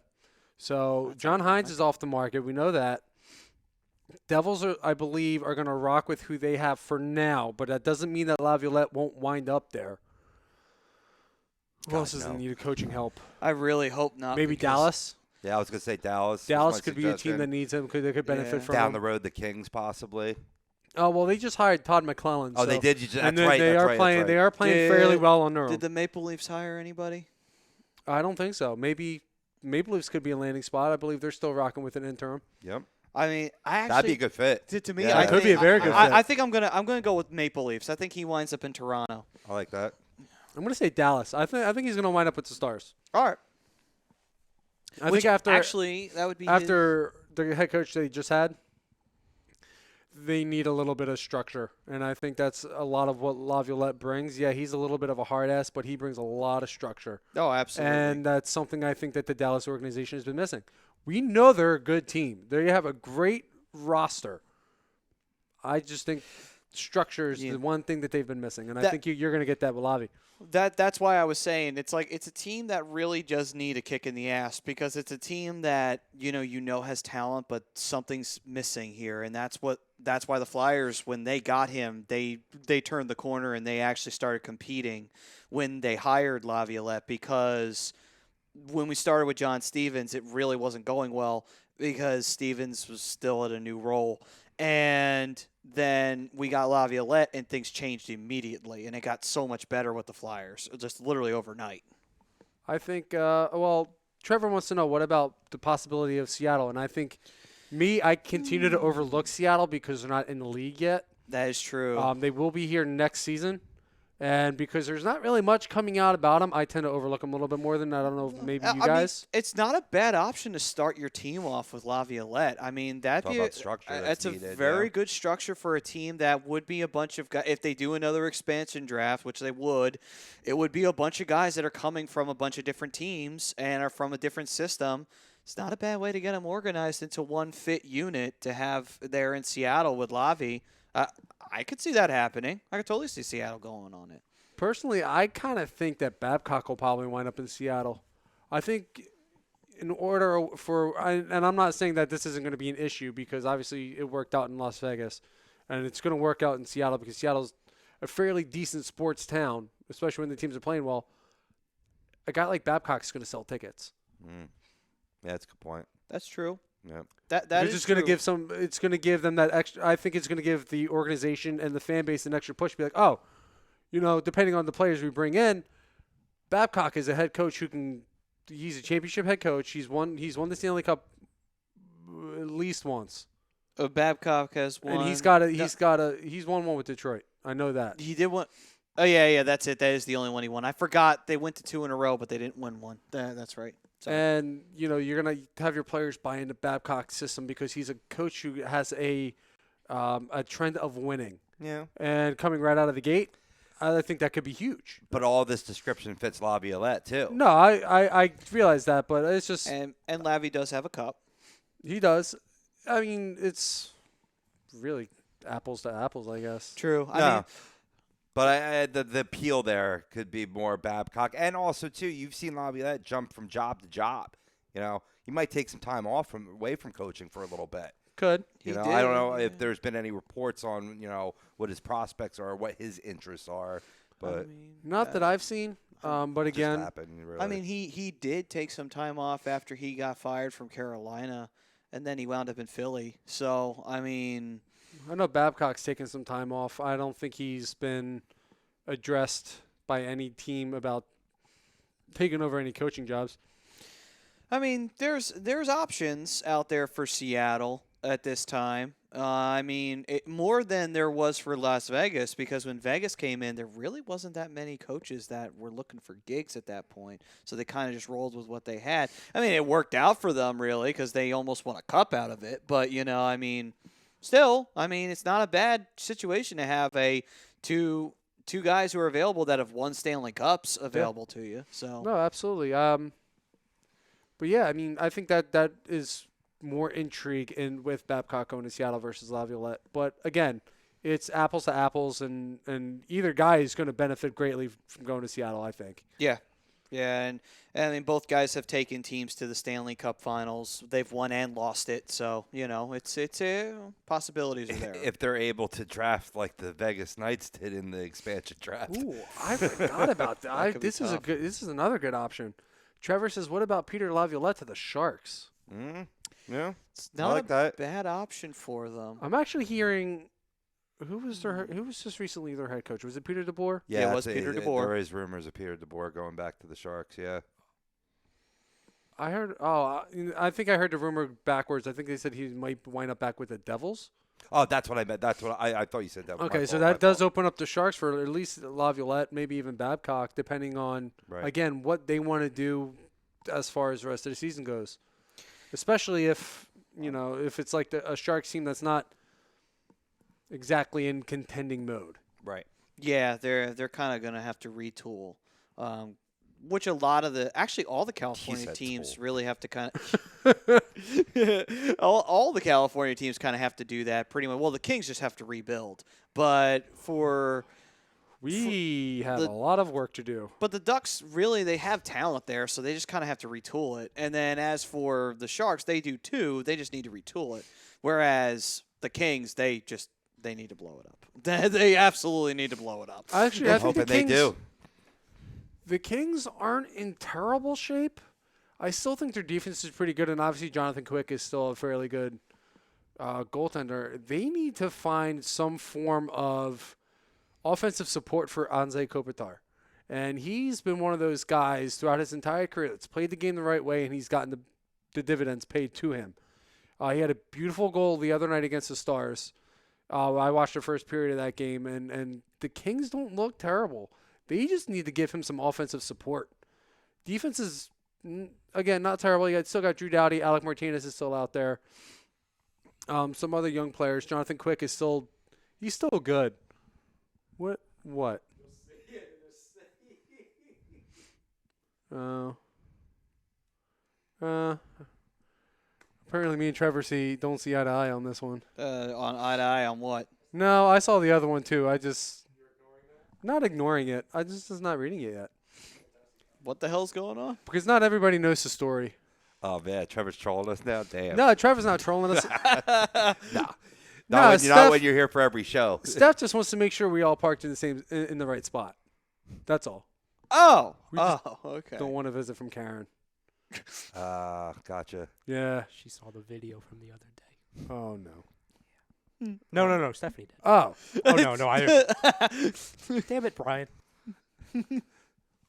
B: So John Hines is off the market. We know that. Devils, I believe, are going to rock with who they have for now, but that doesn't mean that Laviolette won't wind up there. Who else is in need of coaching help?
A: I really hope not.
B: Maybe
A: because
B: Dallas?
C: Yeah, I was going to say Dallas.
B: Dallas could be a team that needs him. They could benefit
A: Yeah.
B: from
C: Down
B: him.
C: the road, the Kings possibly.
B: Oh, well, they just hired Todd McClellan.
C: Oh,
B: so.
C: they did. That's
B: And
C: right.
B: they
C: that's
B: are
C: right,
B: playing.
C: That's right.
B: They are playing fairly well on their own.
A: Did the Maple Leafs hire anybody?
B: I don't think so. Maybe Maple Leafs could be a landing spot. I believe they're still rocking with an interim.
C: Yep.
A: I mean, I actually
C: That'd be a good fit.
A: To me,
C: Yeah.
A: I
C: That
B: could
A: think,
B: be a very good fit.
A: I think I'm gonna go with Maple Leafs. I think he winds up in Toronto.
C: I like that.
B: I'm going to say Dallas. I think he's going to wind up with the Stars.
A: All right.
B: I
A: Which
B: think after
A: actually that would be
B: after the head coach they just had, they need a little bit of structure, and I think that's a lot of what Laviolette brings. Yeah, he's a little bit of a hard ass, but he brings a lot of structure,
A: Oh, absolutely.
B: and that's something I think that the Dallas organization has been missing. We know they're a good team. They have a great roster. I just think structure is
A: Yeah.
B: the one thing that they've been missing, and I
A: That-
B: think you're going to get that with Lavi.
A: That's why I was saying it's like it's a team that really does need a kick in the ass because it's a team that you know has talent but something's missing here, and that's why the Flyers, when they got him, they turned the corner and they actually started competing when they hired Laviolette, because when we started with John Stevens it really wasn't going well because Stevens was still at a new role. And then we got Laviolette, and things changed immediately, and it got so much better with the Flyers, just literally overnight.
B: I think, Trevor wants to know, what about the possibility of Seattle? And I think, I continue to overlook Seattle because they're not in the league yet.
A: That is true.
B: They will be here next season. And because there's not really much coming out about them, I tend to overlook them a little bit more than I don't know, maybe you guys.
A: Mean, it's not a bad option to start your team off with Laviolette. I mean,
C: Talk about structure
A: that's
C: that's
A: a
C: needed,
A: very
C: yeah.
A: good structure for a team that would be a bunch of guys. If they do another expansion draft, which they would, it would be a bunch of guys that are coming from a bunch of different teams and are from a different system. It's not a bad way to get them organized into one fit unit to have there in Seattle with Lavi. I could see that happening. I could totally see Seattle going on it.
B: Personally, I kind of think that Babcock will probably wind up in Seattle. I think in order for, and I'm not saying that this isn't going to be an issue because obviously it worked out in Las Vegas, and it's going to work out in Seattle because Seattle's a fairly decent sports town, especially when the teams are playing well. A guy like Babcock's going to sell tickets.
C: Yeah, that's a good point.
A: That's true.
C: Yeah.
A: That
B: It's
A: is
B: just going to
A: true.
B: give it's going to give them that extra. I think it's going to give the organization and the fan base an extra push. Be like, oh, depending on the players we bring in, Babcock is a head coach who can. He's a championship head coach. He's won the Stanley Cup at least once,
A: Babcock has won.
B: and he's won one with Detroit. I know that.
A: He did one. Oh yeah, that's it. That is the only one he won. I forgot they went to 2 in a row, but they didn't win one. That's right. Sorry.
B: And you're gonna have your players buy into Babcock's system because he's a coach who has a trend of winning.
C: Yeah.
B: And coming right out of the gate, I think that could be huge.
C: But all this description fits Laviolette, too.
B: No, I realize that, but it's just
A: and Lavi does have a cup.
B: he does. I mean, it's really apples to apples, I guess.
A: True.
C: No.
A: I mean,
C: But the appeal there could be more Babcock. And also, too, you've seen Laviolette jump from job to job. He might take some time away from coaching for a little bit.
B: Could.
A: He
C: I don't
A: did,
C: know
A: yeah.
C: if there's been any reports on, what his prospects are, what his interests are. But
B: Not that I've seen. But
C: it just
B: again,
C: happened, really.
A: I mean, he did take some time off after he got fired from Carolina, and then he wound up in Philly. So, I mean,
B: I know Babcock's taken some time off. I don't think he's been addressed by any team about taking over any coaching jobs.
A: there's options out there for Seattle at this time. More than there was for Las Vegas, because when Vegas came in, there really wasn't that many coaches that were looking for gigs at that point. So they kind of just rolled with what they had. It worked out for them, really, because they almost won a cup out of it. But, still, it's not a bad situation to have two guys who are available that have won Stanley Cups available to you. So
B: No, absolutely. But yeah, I think that is more intrigue with Babcock going to Seattle versus Laviolette. But again, it's apples to apples, and either guy is going to benefit greatly from going to Seattle, I think.
A: yeah, and both guys have taken teams to the Stanley Cup Finals. They've won and lost it, so it's possibilities are there.
C: if they're able to draft like the Vegas Knights did in the expansion draft.
B: Ooh, I forgot about that.
A: could be
B: This is
A: tough.
B: this is another good option. Trevor says, "What about Peter Laviolette to the Sharks?"
C: Yeah,
A: It's
C: I
A: not
C: like
A: a
C: that.
A: bad option for them.
B: I'm actually hearing who was just recently their head coach? Was it Peter DeBoer?
A: Yeah, it was Peter DeBoer.
C: There is rumors of Peter DeBoer going back to the Sharks. Yeah.
B: I heard. Oh, I think I heard the rumor backwards. I think they said he might wind up back with the Devils.
C: Oh, that's what I meant. That's what I thought you said. That.
B: Okay, so that does open up the Sharks for at least Laviolette, maybe even Babcock, depending on again what they want to do as far as the rest of the season goes. Especially if if it's like a Sharks team that's not exactly in contending mode.
C: Right.
A: Yeah, they're kind of going to have to retool, which a lot of all the California
C: said
A: teams
C: tool.
A: really have to kind of all the California teams kind of have to do that pretty much. Well, the Kings just have to rebuild, but
B: We have a lot of work to do.
A: But the Ducks, really, they have talent there, so they just kind of have to retool it. And then as for the Sharks, they do too. They just need to retool it. Whereas the Kings, they need to blow it up. They absolutely need to blow it up.
B: Actually, I think the
C: hoping
B: Kings,
C: they do.
B: The Kings aren't in terrible shape. I still think their defense is pretty good, and obviously Jonathan Quick is still a fairly good goaltender. They need to find some form of offensive support for Anze Kopitar. And he's been one of those guys throughout his entire career that's played the game the right way, and he's gotten the dividends paid to him. He had a beautiful goal the other night against the Stars. I watched the first period of that game, and the Kings don't look terrible. They just need to give him some offensive support. Defense is, again, not terrible. You still got Drew Doughty. Alec Martinez is still out there. Some other young players. Jonathan Quick is he's still good. What? Apparently me and Trevor don't see eye to eye on this one.
A: On eye to eye on what?
B: No, I saw the other one too. Not ignoring it. I just not reading it yet.
A: What the hell's going on?
B: Because not everybody knows the story.
C: Oh man, Trevor's trolling us now. Damn.
B: No, Trevor's not trolling us.
C: Not when you're here for every show.
B: Steph just wants to make sure we all parked in the right spot. That's all.
A: Oh,
B: We just
A: okay.
B: Don't want to visit from Karen.
C: Gotcha.
B: Yeah.
D: She saw the video from the other day.
B: Oh no.
D: No. Stephanie did.
B: Oh.
D: Oh, no. I didn't. Damn it, Brian.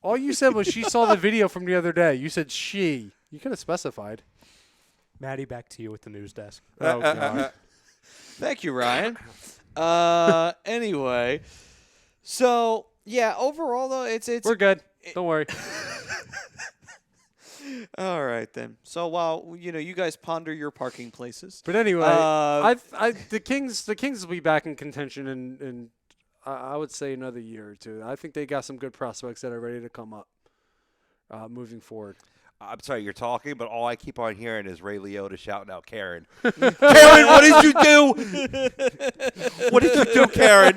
B: All you said was she saw the video from the other day. You said she. You could have specified.
D: Maddie, back to you with the news desk.
B: Oh god.
A: Thank you, Ryan. Anyway, so yeah, overall though, it's
B: We're good. Don't worry.
A: all right then. So while you guys ponder your parking places,
B: But anyway,
A: Uh,
B: the Kings will be back in contention in I would say another year or two. I think they got some good prospects that are ready to come up moving forward.
C: I'm sorry, you're talking, but all I keep on hearing is Ray Liotta shouting out Karen. Karen, what did you do? What did you do, Karen?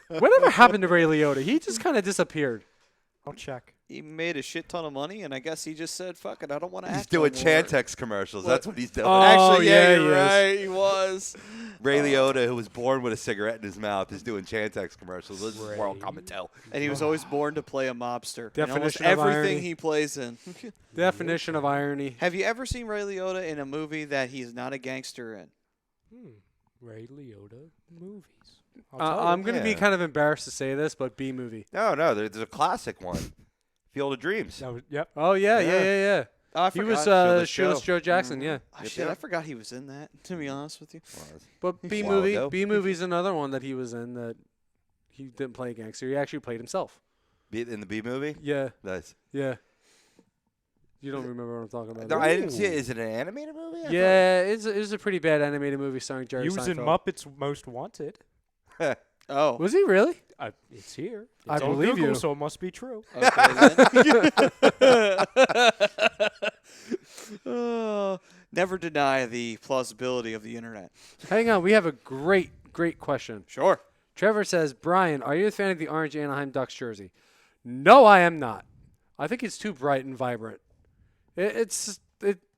B: Whatever happened to Ray Liotta? He just kind of disappeared.
D: I'll check.
A: he made a shit ton of money, and I guess he just said, "Fuck it, I don't want to
C: He's
A: act."
C: doing
A: no more."
C: Chantex commercials. That's what he's doing.
B: Oh,
A: Actually,
B: yeah,
A: yeah,
B: he
A: you're
B: is.
A: right. He was.
C: Ray Liotta, who was born with a cigarette in his mouth, is doing Chantex commercials. This is where I'll come and tell.
A: And he was always born to play a mobster. In almost
B: Definition of
A: everything
B: irony.
A: he plays in.
B: Definition of irony.
A: Have you ever seen Ray Liotta in a movie that he's not a gangster in?
D: Ray Liotta movies. I'll tell you.
B: I'm going to be
C: Yeah.
B: kind of embarrassed to say this, but B movie.
C: No, there's a classic one. Field of Dreams.
D: That was, yep.
B: Oh yeah.
A: Oh, I
B: He
A: forgot.
B: was
C: Shoeless
B: Shoeless
C: Joe.
B: Joe Jackson. Yeah.
A: Oh, shit, I forgot he was in that, to be honest with you.
B: But B
C: while
B: movie.
C: ago.
B: B movie's another one that he was in that he didn't play a gangster. He actually played himself.
C: In the B movie?
B: Yeah.
C: Nice.
B: Yeah. You don't remember what I'm talking about?
C: No,
B: do
C: I
B: you?
C: didn't see it. Is it an animated movie? I
B: Yeah, it was a pretty bad animated movie starring Jerry
D: He was in
B: Seinfeld.
D: Muppets Most Wanted.
C: thought-
A: Oh.
B: Was he really?
D: It's here.
B: I
D: It's on
B: believe
D: Google,
B: you.
D: so it must be true.
A: Okay, then. Never deny the plausibility of the internet.
B: Hang on, we have a great question.
A: Sure.
B: Trevor says, Brian, are you a fan of the orange Anaheim Ducks jersey? No, I am not. I think it's too bright and vibrant. They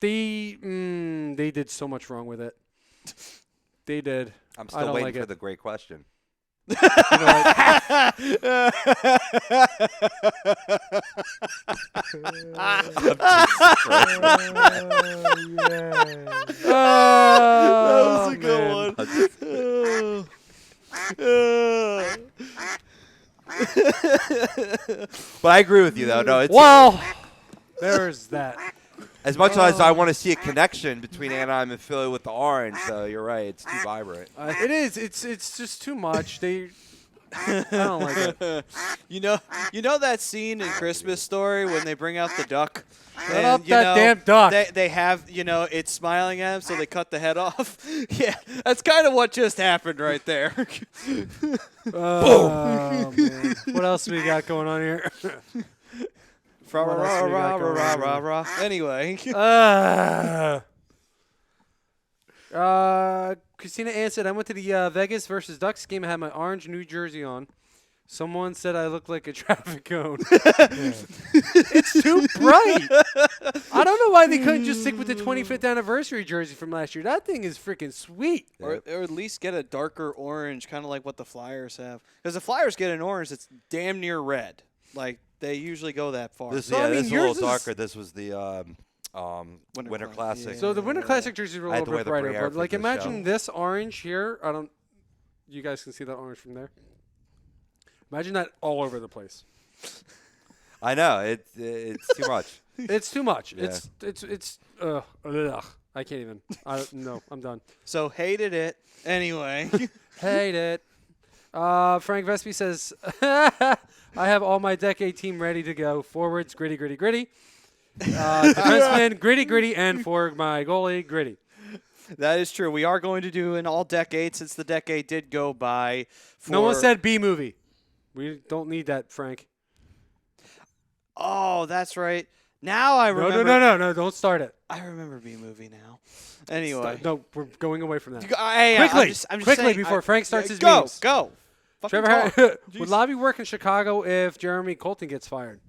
B: did so much wrong with it. They did.
C: I'm
B: I
C: still
B: don't
C: waiting
B: like
C: for
B: it.
C: the great question.
B: You know,
A: That was a
B: man.
A: good one.
C: But I agree with you, though. No, it's
B: Well, there's that.
C: as much as I want to see a connection between Anaheim and Philly with the orange. Though you're right, it's too vibrant.
B: It is. It's just too much. I don't like it.
A: You know that scene in Christmas Story when they bring out the duck?
B: Shut up that damn duck.
A: They have, it's smiling at him, so they cut the head off. Yeah, that's kind of what just happened right there.
B: Oh, man. What else we got going on here?
A: Rah,
B: What else
A: rah,
B: we got
A: rah,
B: going
A: rah,
B: on
A: rah,
B: here?
A: rah. Anyway.
B: Christina answered, I went to the Vegas versus Ducks game. I had my orange New Jersey on. Someone said I look like a traffic cone. It's too bright. I don't know why they couldn't just stick with the 25th anniversary jersey from last year. That thing is freaking sweet.
A: Or at least get a darker orange, kind of like what the Flyers have. Because the Flyers get an orange that's damn near red. Like, they usually go that far.
C: This,
B: So, I mean,
C: this is a little
B: yours is-
C: darker. This was the Winter
A: Classic.
C: Classic.
B: So the Winter Classic jerseys were a
C: I had
B: little
C: to
B: bit
C: wear the
B: brighter,
C: Briere
B: but
C: for
B: like
C: this
B: imagine
C: show.
B: this orange here. You guys can see that orange from there. Imagine that all over the place.
C: I know it's too much.
B: It's too much.
C: Yeah.
B: Ugh. I can't even. No, I'm done.
A: So, hated it. Anyway.
B: Hate it. Frank Vespi says, I have all my decade team ready to go. Forwards, gritty. Defenseman, gritty, and for my goalie, gritty.
A: That is true. We are going to do an all-decade since the decade did go by.
B: No one said B movie. We don't need that, Frank.
A: Oh, that's right. Now I remember.
B: No, don't start it.
A: I remember B-movie now. Anyway.
B: No, we're going away from that.
A: Hey,
B: Quickly,
A: I'm just
B: quickly
A: saying,
B: before Frank starts his
A: go,
B: memes.
A: Go. Fucking
B: Trevor,
A: talk.
B: would Lobby work in Chicago if Jeremy Colton gets fired?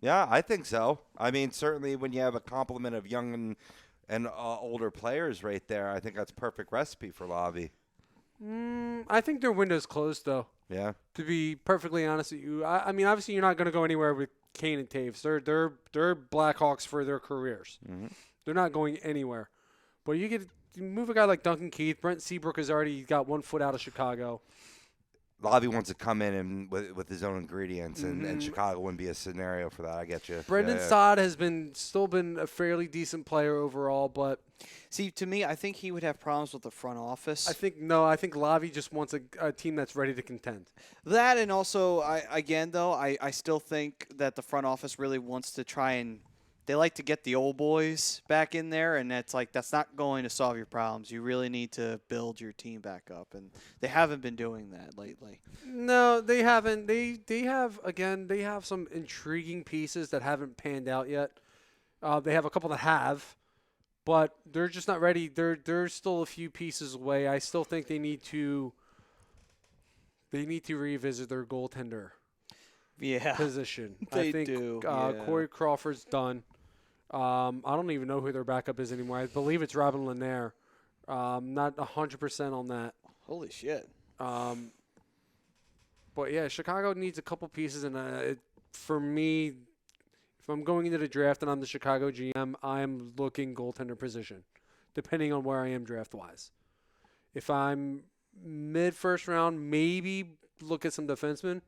C: Yeah, I think so. I mean, certainly when you have a complement of young and older players right there, I think that's perfect recipe for Lobby.
B: I think their window's closed, though.
C: Yeah.
B: To be perfectly honest with you, I mean, obviously, you're not going to go anywhere with Kane and Taves. They're Blackhawks for their careers.
C: Mm-hmm.
B: They're not going anywhere. But you move a guy like Duncan Keith. Brent Seabrook has already got 1 foot out of Chicago.
C: Lavi wants to come in and with his own ingredients, and Chicago wouldn't be a scenario for that. I get you.
B: Brendan Saad has still been a fairly decent player overall, but
A: See, to me, I think he would have problems with the front office.
B: I think Lavi just wants a team that's ready to contend.
A: That, and also, I still think that the front office really wants to try and they like to get the old boys back in there, and that's not going to solve your problems. You really need to build your team back up, and they haven't been doing that lately.
B: No, they haven't. They have some intriguing pieces that haven't panned out yet. They have a couple that have, but they're just not ready. They're still a few pieces away. I still think they need to revisit their goaltender position.
A: They
B: I think
A: do.
B: Corey Crawford's done. I don't even know who their backup is anymore. I believe it's Robin Lanier. Not 100% on that.
A: Holy shit.
B: But yeah, Chicago needs a couple pieces, and for me, if I'm going into the draft and I'm the Chicago GM, I'm looking goaltender position, depending on where I am draft-wise. If I'm mid-first round, maybe look at some defensemen,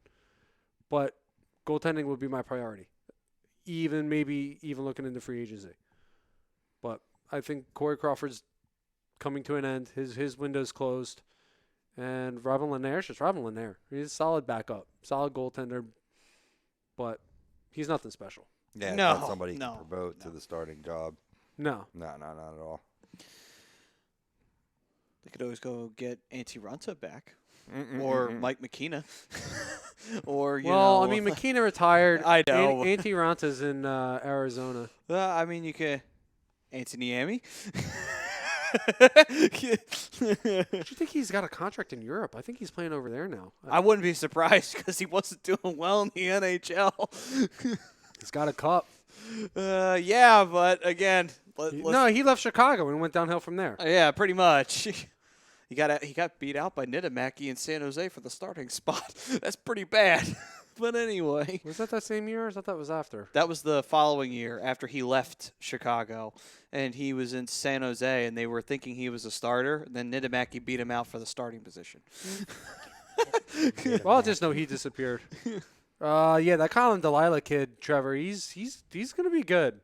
B: but goaltending would be my priority. Maybe even looking into free agency. But I think Corey Crawford's coming to an end. His window's closed. And Robin Lanier's just Robin Lanier. He's a solid backup, solid goaltender, but he's nothing special.
C: Yeah,
A: No,
C: not somebody
A: no,
C: to promote to the starting job.
B: No.
C: No, not at all.
A: They could always go get Antti Ranta back. Or Mike McKenna. Or,
B: I mean, McKenna retired.
A: I know.
B: Antti Ranta's in Arizona.
A: I mean, you could Anthony Niemi.
B: Do you think he's got a contract in Europe? I think he's playing over there now.
A: I wouldn't be surprised because he wasn't doing well in the NHL.
B: He's got a cup.
A: Yeah, but again,
B: he left Chicago and went downhill from there.
A: Yeah, pretty much. He got beat out by Niedermacky in San Jose for the starting spot. That's pretty bad. But anyway.
B: Was that same year or I thought that was after?
A: That was the following year after he left Chicago. And he was in San Jose, and they were thinking he was a starter. Then Niedermacky beat him out for the starting position.
B: Well, I just know he disappeared. Yeah, that Colin Delilah kid, Trevor, he's going to be good.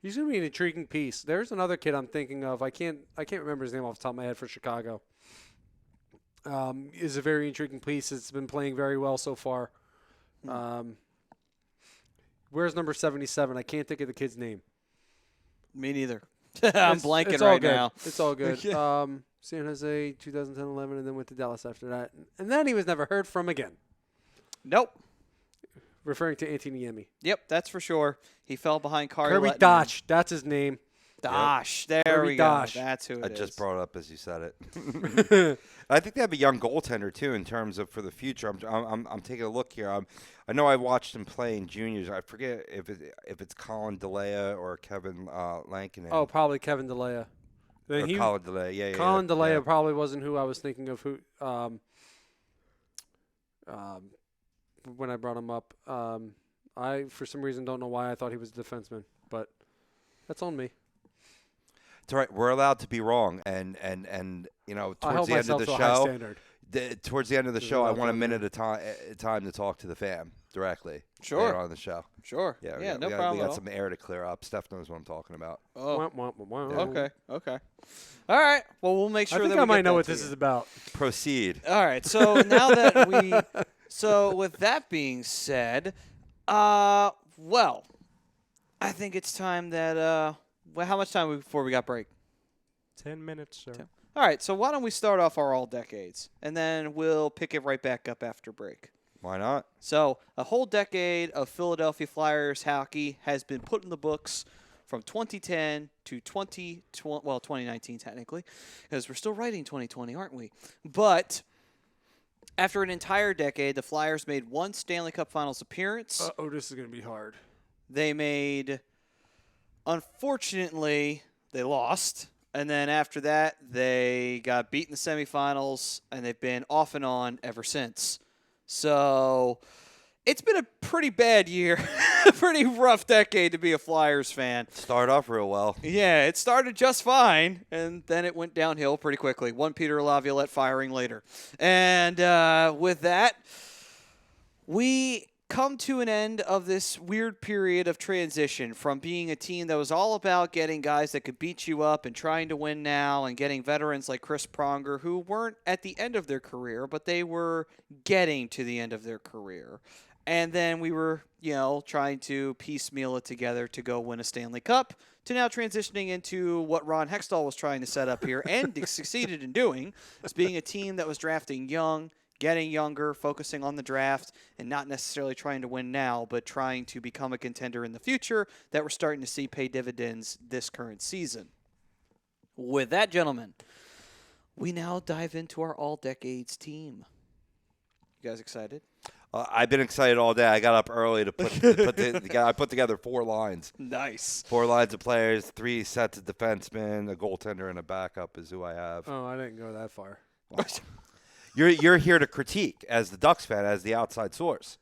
B: He's going to be an intriguing piece. There's another kid I'm thinking of. I can't remember his name off the top of my head for Chicago. Is a very intriguing piece. It's been playing very well so far. Where's number 77? I can't think of the kid's name.
A: Me neither. I'm blanking
B: it's all
A: right
B: good.
A: now.
B: It's all good. San Jose, 2010-11, and then went to Dallas after that. And then he was never heard from again.
A: Nope.
B: Referring to Anthony Niemi.
A: Yep, that's for sure. He fell behind
B: Kirby Dotch. That's his name.
A: Dosh. There
B: Kirby
A: we
B: Dosh.
A: go. That's who it is.
C: I just brought it up as you said it. I think they have a young goaltender too in terms of for the future. I'm taking a look here. I know I watched him play in juniors. I forget if it's Colin DeLea or Kevin Lankinen.
B: Oh, probably Kevin DeLea.
C: Colin DeLea. Yeah.
B: Colin DeLea
C: yeah.
B: probably wasn't who I was thinking of. Who when I brought him up, I for some reason don't know why I thought he was a defenseman, but that's on me.
C: It's all right. We're allowed to be wrong, and towards the end of the show, towards the end of the show, I want a minute of time to talk to the fam directly.
A: Sure.
C: Later on the show.
A: Sure.
C: Yeah.
A: No problem.
C: We
A: at
C: got
A: all.
C: some air to clear up. Steph knows what I'm talking about.
A: Oh.
B: Okay.
A: Okay. All right. Well, we'll make sure.
B: I think
A: that
B: I
A: we
B: might
A: get
B: know
A: that
B: what
A: to
B: this
A: you.
B: is about.
C: Proceed.
A: All right. So now that with that being said, well, I think it's time that how much time before we got break?
D: 10 minutes, sir.
A: All right. So why don't we start off our all decades, and then we'll pick it right back up after break.
C: Why not?
A: So a whole decade of Philadelphia Flyers hockey has been put in the books from 2010 to 2019 technically, because we're still writing 2020, aren't we? But after an entire decade, the Flyers made one Stanley Cup Finals appearance.
B: This is going to be hard.
A: Unfortunately, they lost. And then after that, they got beat in the semifinals, and they've been off and on ever since. So it's been a pretty bad year, a pretty rough decade to be a Flyers fan.
C: Start off real well.
A: Yeah, it started just fine, and then it went downhill pretty quickly. One Peter Laviolette firing later. And with that, we come to an end of this weird period of transition from being a team that was all about getting guys that could beat you up and trying to win now and getting veterans like Chris Pronger who weren't at the end of their career, but they were getting to the end of their career. And then we were, trying to piecemeal it together to go win a Stanley Cup, to now transitioning into what Ron Hextall was trying to set up here and succeeded in doing, is being a team that was drafting young, getting younger, focusing on the draft, and not necessarily trying to win now, but trying to become a contender in the future that we're starting to see pay dividends this current season. With that, gentlemen, we now dive into our all-decades team. You guys excited?
C: I've been excited all day. I got up early to I put together 4 lines.
A: Nice.
C: 4 lines of players, 3 sets of defensemen, a goaltender, and a backup is who I have.
B: Oh, I didn't go that far.
C: You're here to critique as the Ducks fan, as the outside source.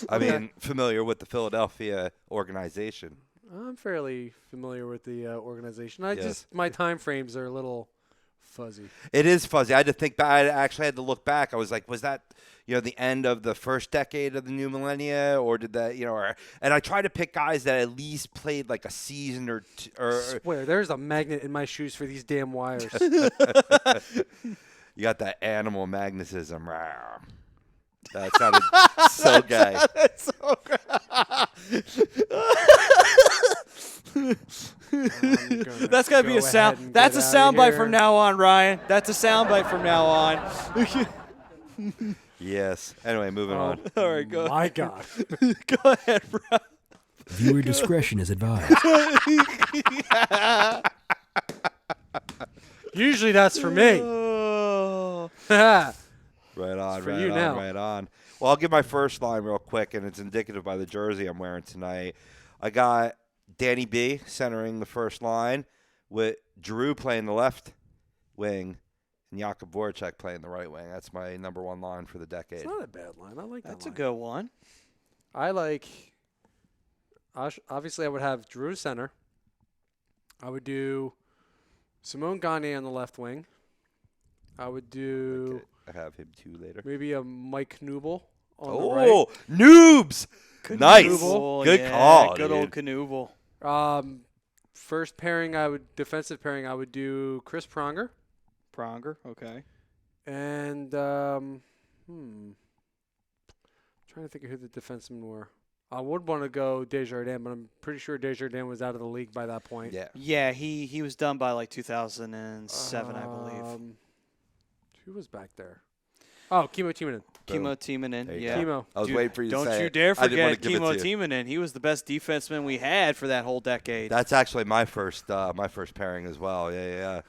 C: I mean, familiar with the Philadelphia organization.
B: I'm fairly familiar with the organization.
C: Yes.
B: My time frames are a little fuzzy.
C: It is fuzzy. I had to think back. I actually had to look back. I was like, was that the end of the first decade of the new millennia, or did that and I tried to pick guys that at least played like a season or two.
B: I swear, there's a magnet in my shoes for these damn wires.
C: You got that animal magnetism. Rawr. That sounded so gay.
A: That's so That's gotta be a sound. That's a soundbite from now on, Ryan. That's a soundbite from now on.
C: Yes. Anyway, moving on.
A: All right, go.
B: My God.
A: Go ahead, bro.
E: Viewer discretion is advised.
B: Usually that's for me.
A: Oh.
C: Right on,
B: for
C: right
B: you
C: on,
B: now.
C: right on. Well, I'll give my first line real quick, and it's indicative by the jersey I'm wearing tonight. I got Danny B centering the first line with Drew playing the left wing and Jakub Voracek playing the right wing. That's my number 1 line for the decade.
B: It's not a bad line. I like that
A: That's a
B: line.
A: good one.
B: I like – obviously, I would have Drew center. I would do Simone Gagne on the left wing. I would do
C: I have him too later.
B: maybe a Mike Knubel on the right.
C: Oh, noobs! Nice.
A: Knuble,
C: Good
A: yeah,
C: call,
A: Good
C: dude.
A: old Knuble.
B: First pairing, defensive pairing, I would do Chris Pronger.
A: Pronger, okay.
B: And trying to think of who the defensemen were. I would want to go Desjardins, but I'm pretty sure Desjardins was out of the league by that point.
C: Yeah.
A: Yeah, he was done by like 2007, I believe.
B: Who was back there? Oh, Kimmo Timonen.
A: Kimmo Timonen,
C: There you
A: yeah.
C: go.
B: Kimmo.
C: I was
A: Dude,
C: waiting for you to
A: Don't
C: say
A: you
C: it.
A: dare
C: I didn't want
A: forget
C: to give
A: Kimmo
C: it to you.
A: Timonen. He was the best defenseman we had for that whole decade.
C: That's actually my first pairing as well. Yeah.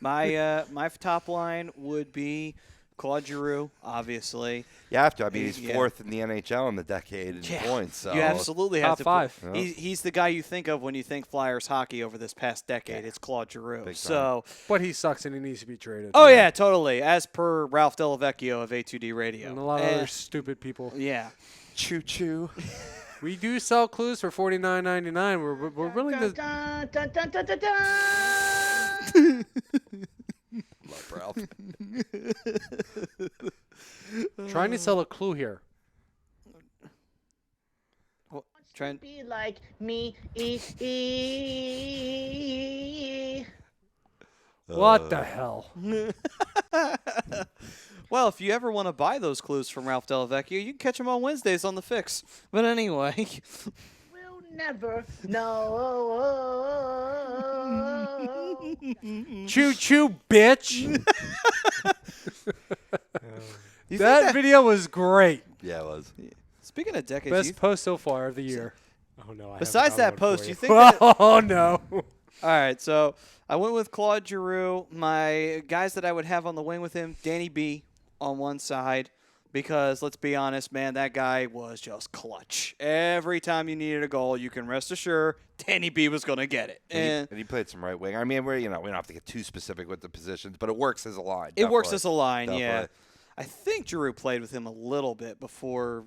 A: My top line would be Claude Giroux, obviously.
C: You have to. I mean, he's
A: Yeah.
C: 4th in the NHL in the decade in
A: Yeah.
C: points. So.
A: You absolutely
B: Top
A: have to.
B: five.
C: Yeah.
A: He's the guy you think of when you think Flyers hockey over this past decade. It's Claude Giroux.
C: Big time.
A: So,
B: But he sucks and he needs to be traded.
A: oh yeah, totally. As per Ralph Delavecchio of A2D Radio.
B: And a lot of other stupid people.
A: Yeah.
C: Choo choo.
B: We do sell clues for $49.99. We're willing to.
C: Love Ralph.
B: Trying to sell a clue here.
A: Trying.
F: Be like me.
B: What the hell?
A: Well, if you ever want to buy those clues from Ralph Delavecchio, you can catch them on Wednesdays on the Fix. But anyway.
F: We'll never know.
B: Choo choo, bitch.
A: You think
B: That video was great.
C: Yeah, it was.
A: Speaking of decades,
B: Best post so far of the year.
D: Oh no!
A: besides that post, you think that,
B: Oh no.
A: all right, so I went with Claude Giroux. My guys that I would have on the wing with him, Danny B on one side, Because let's be honest, man, that guy was just clutch. Every time you needed a goal, you can rest assured Danny B was going to get it.
C: And he played some right wing. I mean, we don't have to get too specific with the positions, but it works as a line.
A: It works
C: definitely.
A: as a line, yeah.
C: Definitely.
A: I think Giroux played with him a little bit before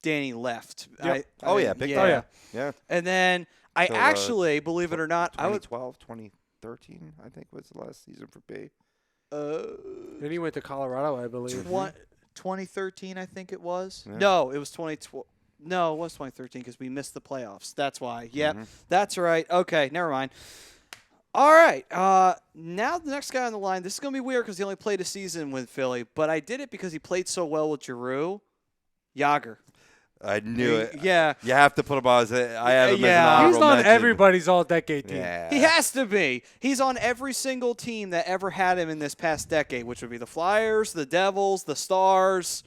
A: Danny left.
C: Yep. Oh, yeah, big
A: yeah.
C: time.
B: Oh, yeah.
C: Yeah.
A: And then I
C: So,
A: actually, believe it or not, I would
C: 2012, 2013, I think was the last season for B.
B: Then he went to Colorado, I believe.
A: 2013, I think it was.
C: Yeah.
A: No, it was 2012. No, it was 2013 because we missed the playoffs. That's why. Yep, that's right. Okay, never mind. All right. Now the next guy on the line. This is going to be weird because he only played a season with Philly, but I did it because he played so well with Giroux. Yager.
C: I knew it.
A: Yeah.
C: You have to put him on. I have him as an
A: Yeah.
C: honorable
B: He's on
C: mention.
B: everybody's all-decade team.
C: Yeah.
A: He has to be. He's on every single team that ever had him in this past decade, which would be the Flyers, the Devils, the Stars.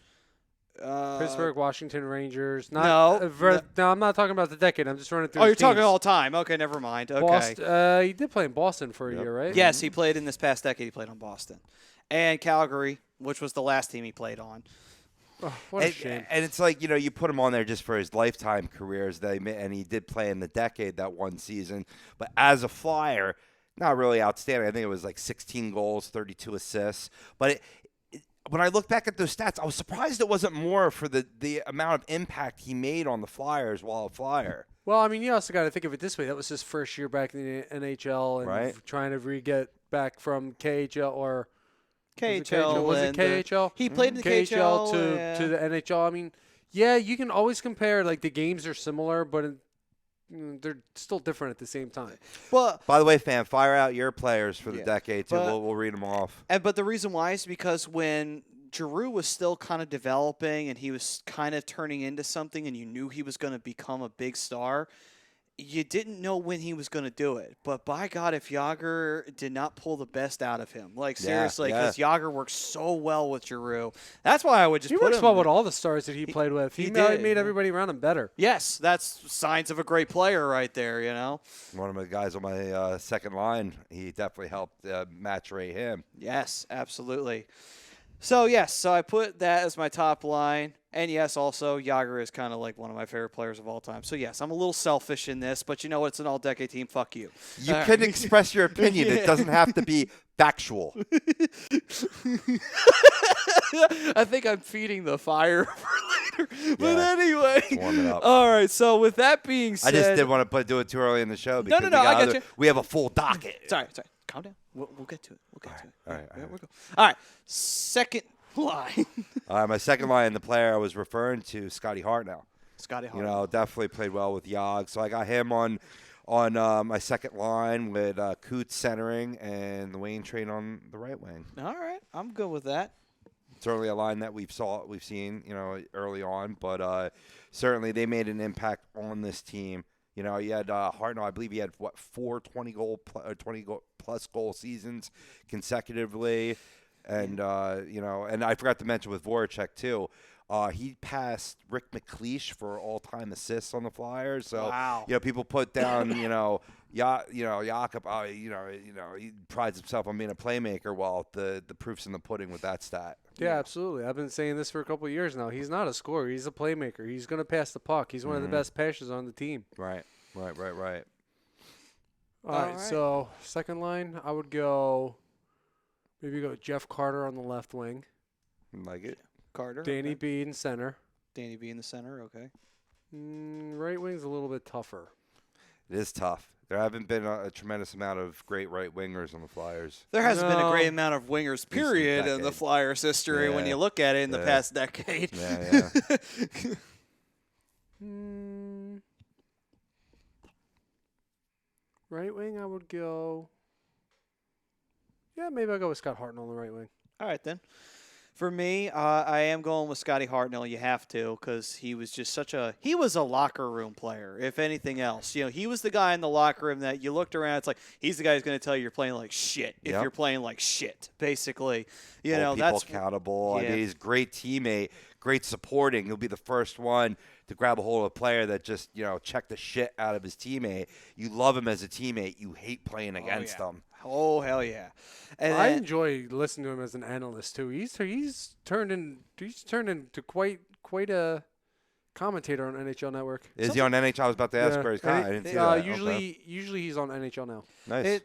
B: Pittsburgh, Washington, Rangers. Not,
A: No.
B: no, I'm not talking about the decade. I'm just running through
A: Oh, you're
B: his
A: talking
B: teams.
A: all time. Okay, never mind. Okay.
B: Boston, he did play in Boston for a year, right?
A: Yes, he played in this past decade. He played on Boston. And Calgary, which was the last team he played on.
B: Oh, what a shame.
C: And it's like, you put him on there just for his lifetime careers, and he did play in the decade that one season. But as a Flyer, not really outstanding. I think it was like 16 goals, 32 assists. But when I look back at those stats, I was surprised it wasn't more for the amount of impact he made on the Flyers while a Flyer.
B: Well, I mean, you also got to think of it this way. That was his first year back in the NHL and
C: Right.
B: trying to get back from KHL or
A: KHL.
B: Was it
A: and,
B: KHL?
A: he played in the
B: KHL
A: KHL.
B: to the NHL. I mean, yeah, you can always compare. Like the games are similar, but they're still different at the same time.
A: Well,
C: By the way, fam, fire out your players for the
A: Yeah.
C: decade, too.
A: But-
C: We'll read them off.
A: but the reason why is because when Giroux was still kind of developing and he was kind of turning into something and you knew he was going to become a big star, you didn't know when he was going to do it. But by God, if Yager did not pull the best out of him, like
C: Yeah,
A: seriously,
C: yeah.
A: because Yager works so well with Giroux. That's why I would just
B: He
A: put
B: works
A: him.
B: well with all the stars that he played with.
A: he
B: He
A: did,
B: made
A: yeah.
B: everybody around him better.
A: Yes, that's signs of a great player right there, you know?
C: One of the guys on my second line, he definitely helped maturate him.
A: Yes, absolutely. So, so I put that as my top line. And, yes, also, Yager is kind of like one of my favorite players of all time. So, yes, I'm a little selfish in this, but you know what? It's an all-decade team. Fuck you.
C: You
A: All
C: can
A: right.
C: express your opinion. It doesn't have to be factual.
A: I think I'm feeding the fire for later. But
C: Yeah.
A: anyway.
C: Warm it up.
A: All right, so with that being said.
C: I just didn't want to do it too early in the show. Because
A: no,
C: we got
A: I got you.
C: We have a full docket.
A: Sorry. Calm down. We'll get to it.
C: All right.
A: We'll go. All right, second line.
C: My second line, the player I was referring to, Scotty Hartnell.
A: Scotty Hart.
C: You know, definitely played well with Yog. So I got him on my second line with Coots centering and the Wayne Train on the right wing.
A: All right, I'm good with that.
C: Certainly a line that we've seen, early on, but certainly they made an impact on this team. You know, you had Hartnell. I believe he had 4 20-plus goal seasons consecutively, and and I forgot to mention with Voracek too. He passed Rick McLeish for all-time assists on the Flyers. So,
A: Wow.
C: People put down, Jakob. He prides himself on being a playmaker. Well, the proof's in the pudding with that stat.
B: Yeah, absolutely. I've been saying this for a couple of years now. He's not a scorer. He's a playmaker. He's going to pass the puck. He's one of the best passers on the team.
C: Right.
B: All right.
A: right.
B: So second line, I would go Jeff Carter on the left wing,
C: Like it.
A: Carter.
B: Danny
A: okay.
B: B in center.
A: Danny B in the center. Okay.
B: Right wing's a little bit tougher.
C: It is tough. There haven't been a tremendous amount of great right wingers on the Flyers.
A: There hasn't been a
B: No.
A: great amount of wingers, period, in the
C: decade.
A: Flyers' history when
C: Yeah.
A: you look at it in the
C: Yeah.
A: past decade.
C: Yeah.
B: Right wing, I would go. Yeah, maybe I'll go with Scott Hartnell on the right wing.
A: All right, then. For me, I am going with Scotty Hartnell. You have to, because he was just he was a locker room player, if anything else. He was the guy in the locker room that you looked around, it's like, he's the guy who's going to tell you you're playing like shit if
C: Yep.
A: you're playing like shit, basically.
C: Hold people
A: That's
C: accountable.
A: Yeah.
C: I mean, he's a great teammate, great supporting. He'll be the first one to grab a hold of a player that just, check the shit out of his teammate. You love him as a teammate. You hate playing against him.
A: Oh, hell yeah. And
B: I
A: then,
B: enjoy listening to him as an analyst too. He's turned into quite a commentator on NHL Network.
C: Is he on NHL? I was about to ask where he's
B: And
C: I didn't see that.
B: Usually he's on NHL now.
C: Nice.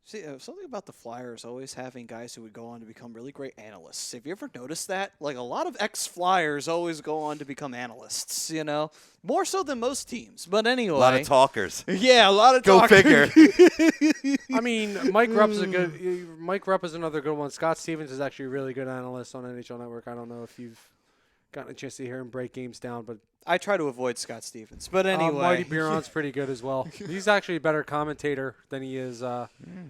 A: something about the Flyers always having guys who would go on to become really great analysts. Have you ever noticed that? Like, a lot of ex-Flyers always go on to become analysts, you know? More so than most teams. But anyway.
C: A lot of talkers.
A: Yeah, a lot of
C: Go
A: talking.
C: figure.
B: I mean, Mike Rupp is another good one. Scott Stevens is actually a really good analyst on NHL Network. I don't know if you've gotten a chance to hear him break games down, but
A: I try to avoid Scott Stevens. But anyway.
B: Marty Biron's pretty good as well. He's actually a better commentator than he is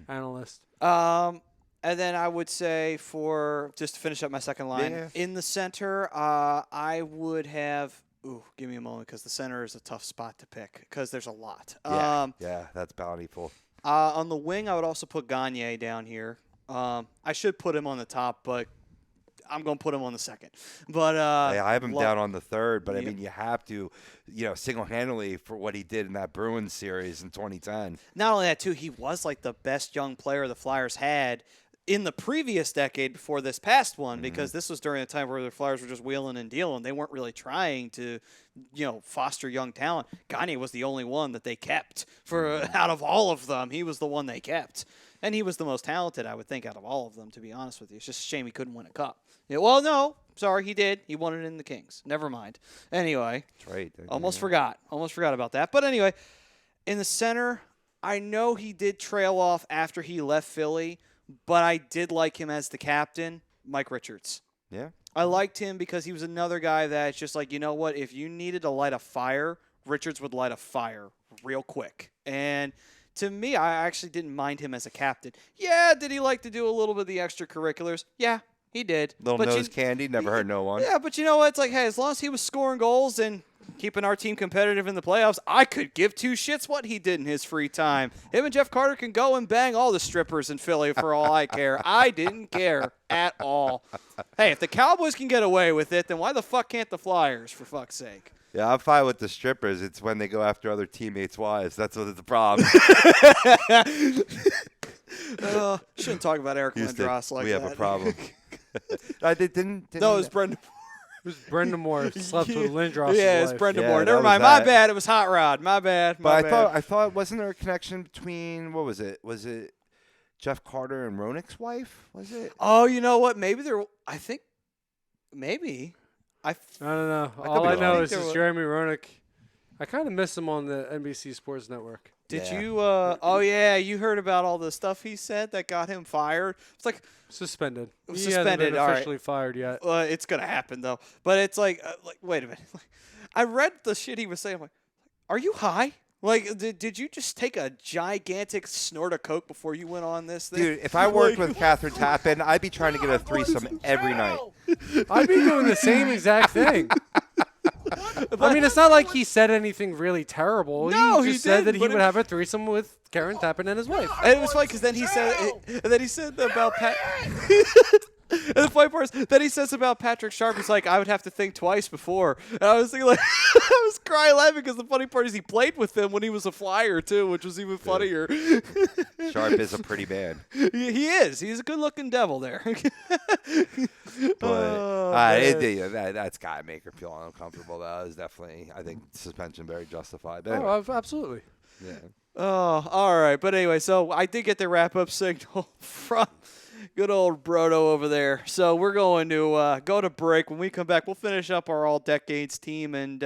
B: analyst.
A: And then I would say just to finish up my second line, in the center, I would have give me a moment because the center is a tough spot to pick because there's a lot.
C: Yeah, that's bountiful.
A: On the wing, I would also put Gagne down here. I should put him on the top, but I'm going to put him on the second. But
C: I have him down on the third, but I mean, you have to, single-handedly for what he did in that Bruins series in 2010.
A: Not only that, too, he was like the best young player the Flyers had in the previous decade before this past one, because this was during a time where the Flyers were just wheeling and dealing. They weren't really trying to, foster young talent. Gagne was the only one that they kept out of all of them. He was the one they kept. And he was the most talented, I would think, out of all of them, to be honest with you. It's just a shame he couldn't win a cup. Yeah, well, no. Sorry, he did. He won it in the Kings. Never mind. Anyway.
C: That's right.
A: Almost forgot. Almost forgot about that. But anyway, in the center, I know he did trail off after he left Philly, but I did like him as the captain, Mike Richards.
C: Yeah.
A: I liked him because he was another guy that's just like, you know what, if you needed to light a fire, Richards would light a fire real quick. And to me, I actually didn't mind him as a captain. Yeah, did he like to do a little bit of the extracurriculars? Yeah, he did.
C: Little nose candy, never hurt no one.
A: Yeah, but you know what? It's like, hey, as long as he was scoring goals and keeping our team competitive in the playoffs, I could give two shits what he did in his free time. Him and Jeff Carter can go and bang all the strippers in Philly for all I care. I didn't care at all. Hey, if the Cowboys can get away with it, then why the fuck can't the Flyers, for fuck's sake?
C: Yeah, I'm fine with the strippers. It's when they go after other teammates' wives. That's what the problem.
A: Shouldn't talk about Eric Lindros like that.
C: We have a problem. I didn't.
A: No, it was Brendan.
B: It was Brendan Moore slept with Lindros.
A: Yeah, it's Brendan Moore.
C: Yeah,
A: Never
C: that
A: mind.
C: was
A: My
C: that.
A: bad. It was Hot Rod. My bad.
C: But I thought wasn't there a connection between what was it? Was it Jeff Carter and Ronick's wife? Was it?
A: Oh, you know what? Maybe there. I think. Maybe.
B: I don't know.
C: could
B: All
C: be
B: I
C: wrong.
B: know
A: I
B: is
A: think there
B: it's Jeremy Roenick. I kind of miss him on the NBC Sports Network.
A: Did
C: Yeah.
A: you? Oh yeah, you heard about all the stuff he said that got him fired. It's like
B: Suspended. He
A: Suspended,
B: hasn't been
A: all right.
B: officially fired yet.
A: it's gonna happen though. But it's like wait a minute. I read the shit he was saying. I'm like, are you high? Like, did you just take a gigantic snort of coke before you went on this thing?
C: Dude, if I worked with Catherine Tappan, I'd be trying to get a threesome every night.
B: I'd be doing the same exact thing. I mean, it's not like he said anything really terrible.
A: No,
B: he
A: he
B: just said that
A: didn't,
B: he
A: but
B: would have a threesome with Karen Tappan and his wife.
A: And it was funny because then he said about Pat. And the funny part is that he says about Patrick Sharp, he's like, I would have to think twice before. And I was thinking, like, I was crying laughing because the funny part is he played with him when he was a Flyer, too, which was even funnier.
C: Sharp is a pretty man.
A: He is. He's a good-looking devil there.
C: But
A: man.
C: that's got to make her feel uncomfortable. That is definitely, I think, suspension very justified. But anyway,
B: Oh, absolutely.
C: yeah.
A: Oh, all right. But anyway, so I did get the wrap-up signal from good old Brodo over there. So we're going to go to break. When we come back, we'll finish up our all-decades team. And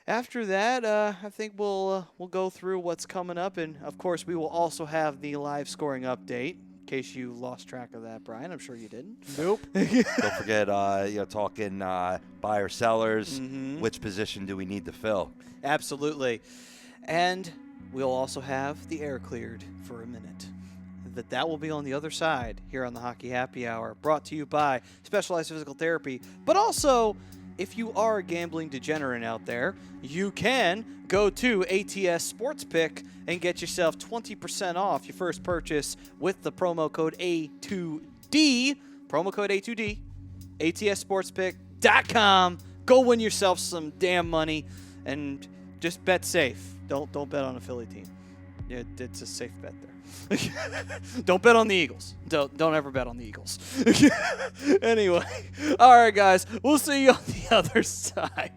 A: after that, I think we'll go through what's coming up. And, of course, we will also have the live scoring update. In case you lost track of that, Brian. I'm sure you didn't.
B: Nope.
C: Don't forget, talking buyer sellers.
A: Mhm.
C: Which position do we need to fill?
A: Absolutely. And we'll also have the air cleared for a minute. That will be on the other side here on the Hockey Happy Hour, brought to you by Specialized Physical Therapy. But also, if you are a gambling degenerate out there, you can go to ATS Sports Pick and get yourself 20% off your first purchase with the promo code A2D. Promo code A2D. ATSSportsPick.com. Go win yourself some damn money and just bet safe. Don't bet on a Philly team. It's a safe bet there. Don't bet on the Eagles. Don't ever bet on the Eagles. Anyway, all right, guys. We'll see you on the other side.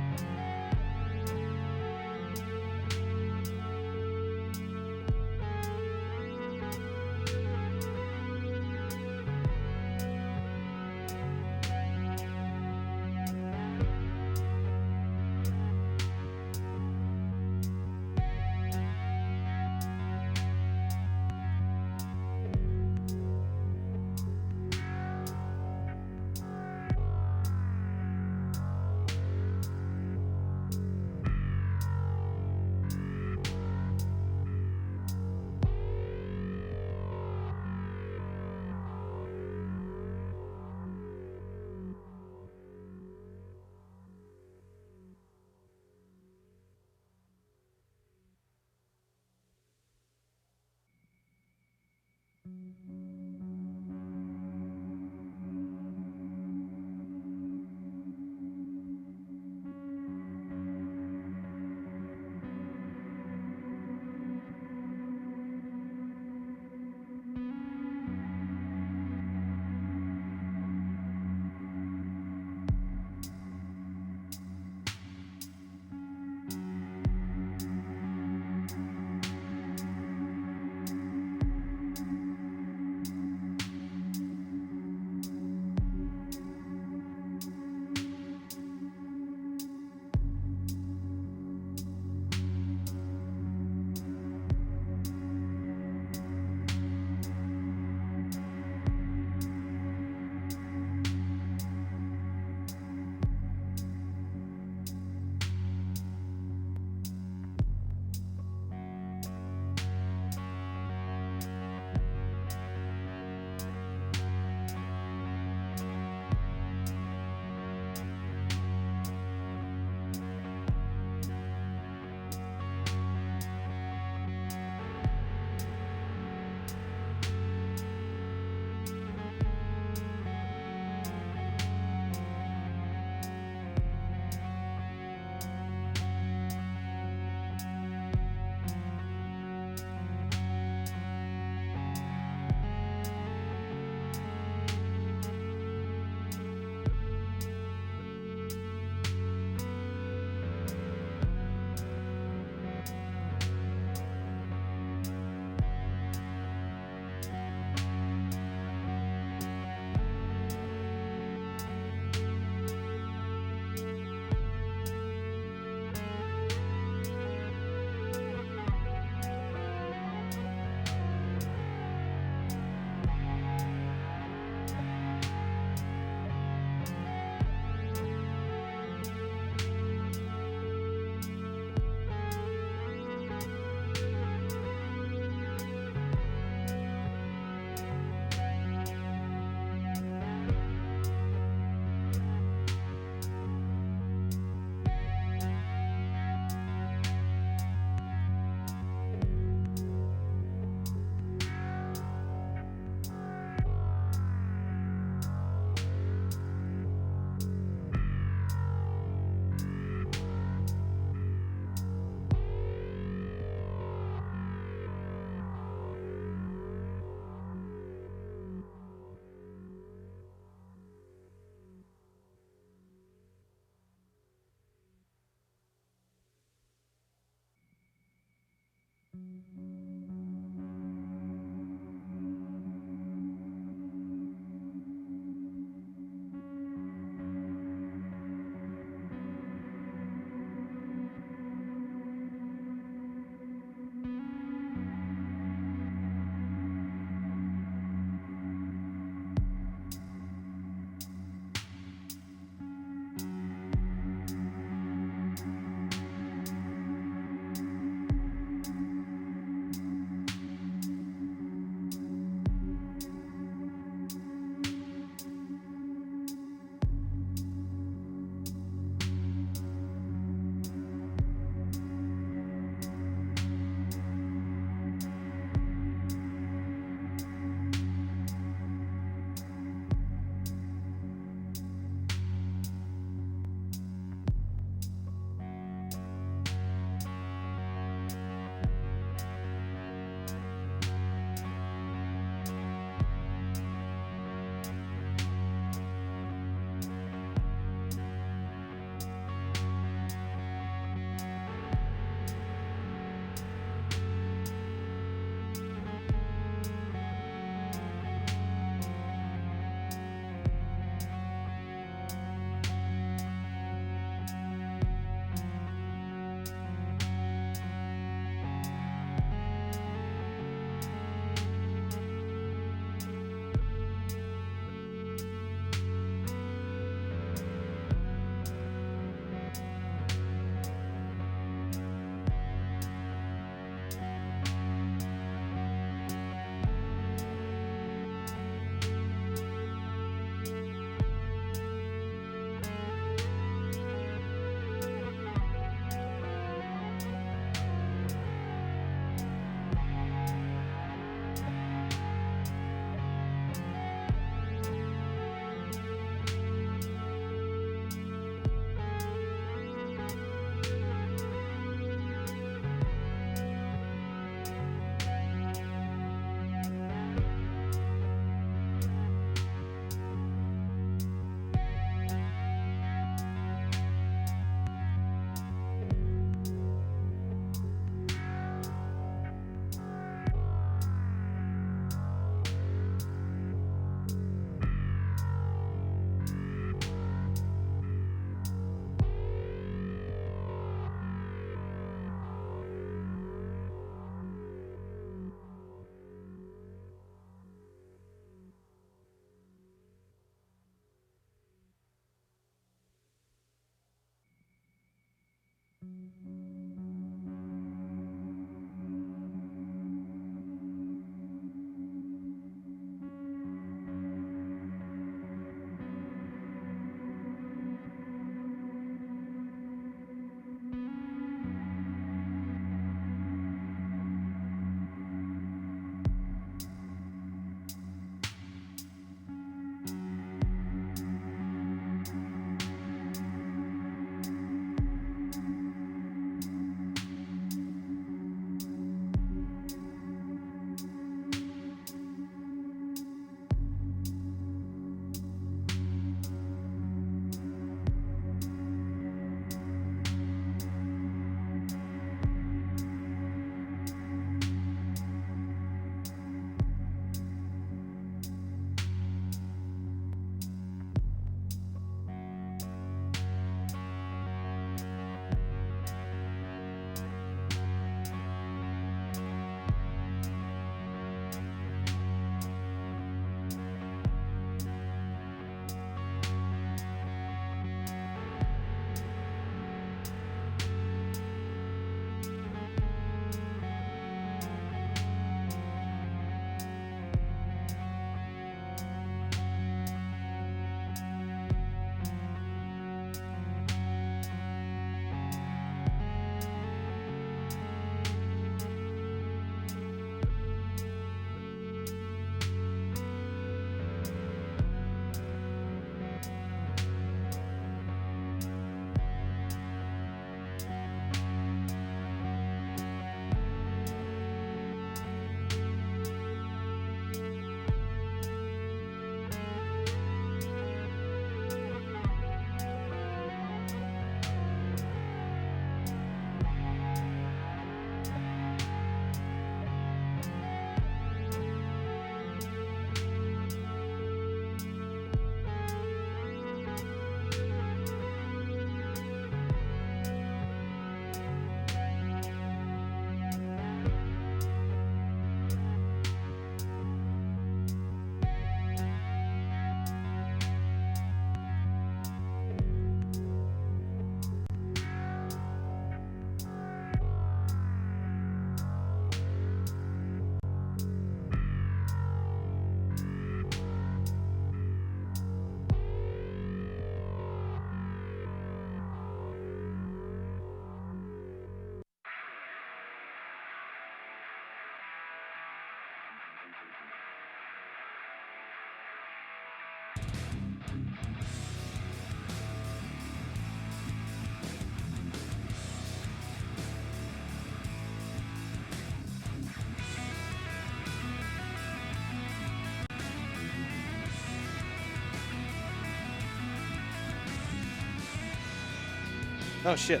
A: Oh, shit.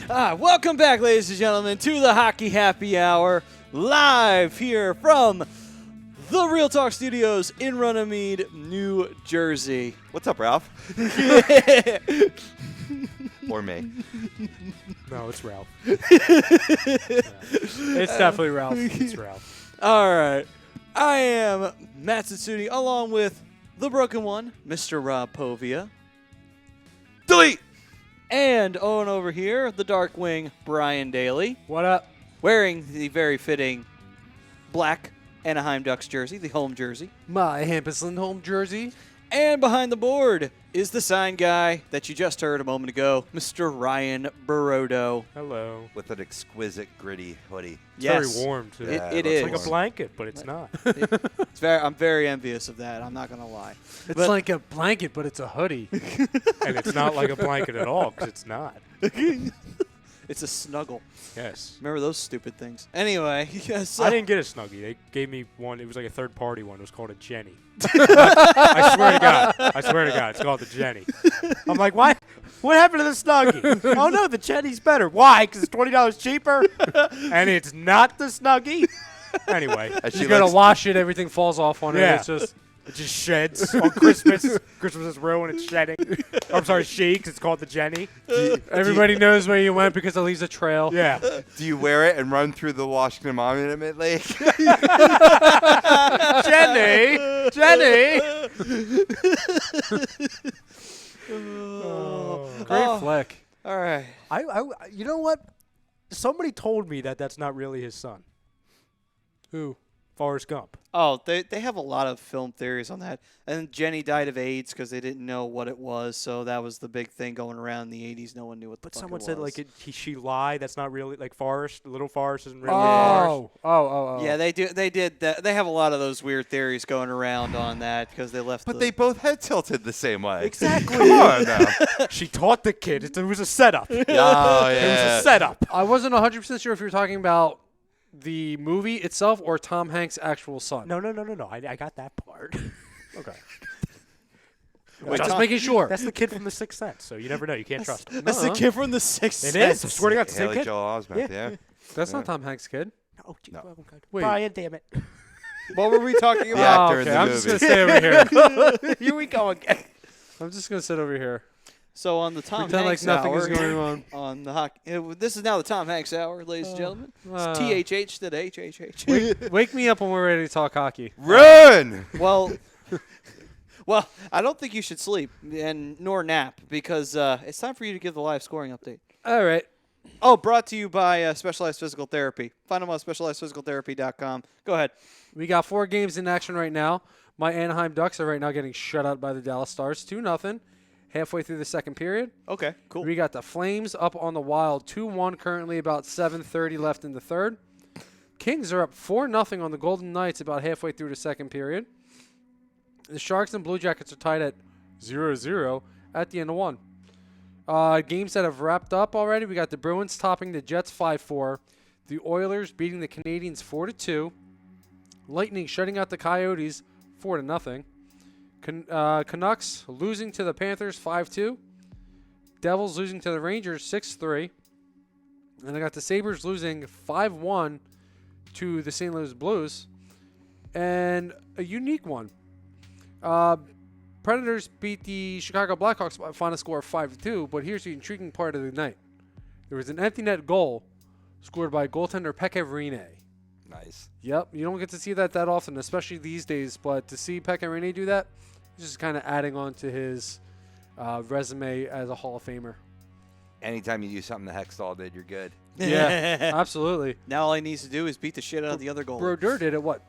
A: Welcome back, ladies and gentlemen, to the Hockey Happy Hour, live here from the Real Talk Studios in Runnymede, New Jersey.
C: What's up, Ralph? Or me.
D: No, it's Ralph. It's definitely Ralph. It's Ralph.
A: All right. I am Matt Tsutsuni, along with the broken one, Mr. Rob Povia.
C: Delete!
A: And on over here, the Dark Wing, Brian Daly,
B: What up?
A: wearing the very fitting black Anaheim Ducks jersey, the home jersey.
B: My Hampusland home jersey.
A: And behind the board is the sign guy that you just heard a moment ago, Mr. Ryan Barodo.
D: Hello.
C: With an exquisite, gritty hoodie.
D: It's
A: Yes,
D: very warm, too.
A: it
C: it
A: is.
D: It's like a blanket, but it's not.
A: It's I'm very envious of that. I'm not going to lie.
B: It's
A: But-
B: like a blanket, but it's a hoodie.
D: And it's not like a blanket at all, because it's not.
A: It's a snuggle.
D: Yes.
A: Remember those stupid things. Anyway, yes.
D: I didn't get a Snuggie. They gave me one. It was like a third-party one. It was called a Jenny. I swear to God. I swear to God. It's called the Jenny. I'm like, why? What happened to the Snuggie? Oh, no, the Jenny's better. Why? Because it's $20 cheaper? And it's not the Snuggie? Anyway.
C: As
B: You
C: she
B: gotta
C: likes-
B: wash it. Everything falls off on
D: Yeah.
B: it. It's just
D: It just sheds on Christmas. Christmas is real and it's shedding. I'm sorry, she, 'cause it's called the Jenny.
B: everybody knows where you went because it leaves a trail.
D: Yeah.
C: Do you wear it and run through the Washington Monument Lake?
D: Jenny! Jenny!
B: Great
A: Oh.
B: flick.
A: All right.
D: You know what? Somebody told me that that's not really his son.
B: Who?
D: Forrest Gump.
A: Oh, they have a lot of film theories on that. And Jenny died of AIDS because they didn't know what it was, so that was the big thing going around in the 80s. No one knew what the
D: But
A: fuck
D: someone
A: it
D: said
A: was.
D: like she lied. That's not really like Forrest. Little Forrest isn't really Forrest.
B: Oh.
A: Yeah, they do. They did that. They have a lot of those weird theories going around on that because they left.
C: But
A: the,
C: they both head tilted the same way.
D: Exactly.
C: Come on now.
D: She taught the kid. It was a setup. It
C: Oh,
D: was
C: yeah.
D: a setup.
B: I wasn't 100% sure if you were talking about the movie itself or Tom Hanks' actual son.
D: No. I got that part.
B: Okay.
A: Wait,
B: Just
A: Tom-
B: making sure.
D: That's the kid from The Sixth Sense, so you never know. You can't trust him.
A: That's the kid from the Sixth
D: It
A: Sense.
D: is. I swear to God, it's the same
C: Haley
D: kid.
C: Joel Osment, yeah.
B: That's not Tom Hanks' kid.
D: Oh, gee,
C: No.
D: oh, God.
B: Wait.
D: Brian, damn it.
A: What were we talking
C: The
A: about?
C: actor in
B: okay.
C: the
B: I'm just
C: movie.
B: gonna stay over here.
D: Here we go again.
B: I'm just gonna sit over here.
A: So on the Tom
B: Pretend like
A: Hanks
B: nothing
A: hour,
B: is going on.
A: on the hockey. This is now the Tom Hanks hour, ladies and gentlemen. It's THH to the HHH.
B: Wake me up when we're ready to talk hockey.
C: Run!
A: Well, I don't think you should sleep and nor nap because it's time for you to give the live scoring update.
B: All right.
A: Oh, brought to you by Specialized Physical Therapy. Find them on specializedphysicaltherapy.com. Go ahead.
B: We got 4 games in action right now. My Anaheim Ducks are right now getting shut out by the Dallas Stars, 2-0. Halfway through the second period.
A: Okay, cool.
B: We got the Flames up on the Wild, 2-1. Currently, about 7:30 left in the third. Kings are up 4-0 on the Golden Knights about halfway through the second period. The Sharks and Blue Jackets are tied at 0-0 at the end of one. Games that have wrapped up already. We got the Bruins topping the Jets 5-4. The Oilers beating the Canadiens 4-2. Lightning shutting out the Coyotes 4-0. Canucks losing to the Panthers 5-2. Devils losing to the Rangers 6-3. And I got the Sabres losing 5-1 to the St. Louis Blues. And a unique one. Predators beat the Chicago Blackhawks by a final score of 5-2, but here's the intriguing part of the night. There was an empty net goal scored by goaltender Pekka Rinne.
C: Nice.
B: Yep, you don't get to see that often, especially these days, but to see Pekka Rinne do that, just kind of adding on to his resume as a Hall of Famer.
C: Anytime you do something the Hextall did, you're good.
B: Yeah, absolutely.
A: Now all he needs to do is beat the shit out of the other goal.
B: Brodeur did it, what?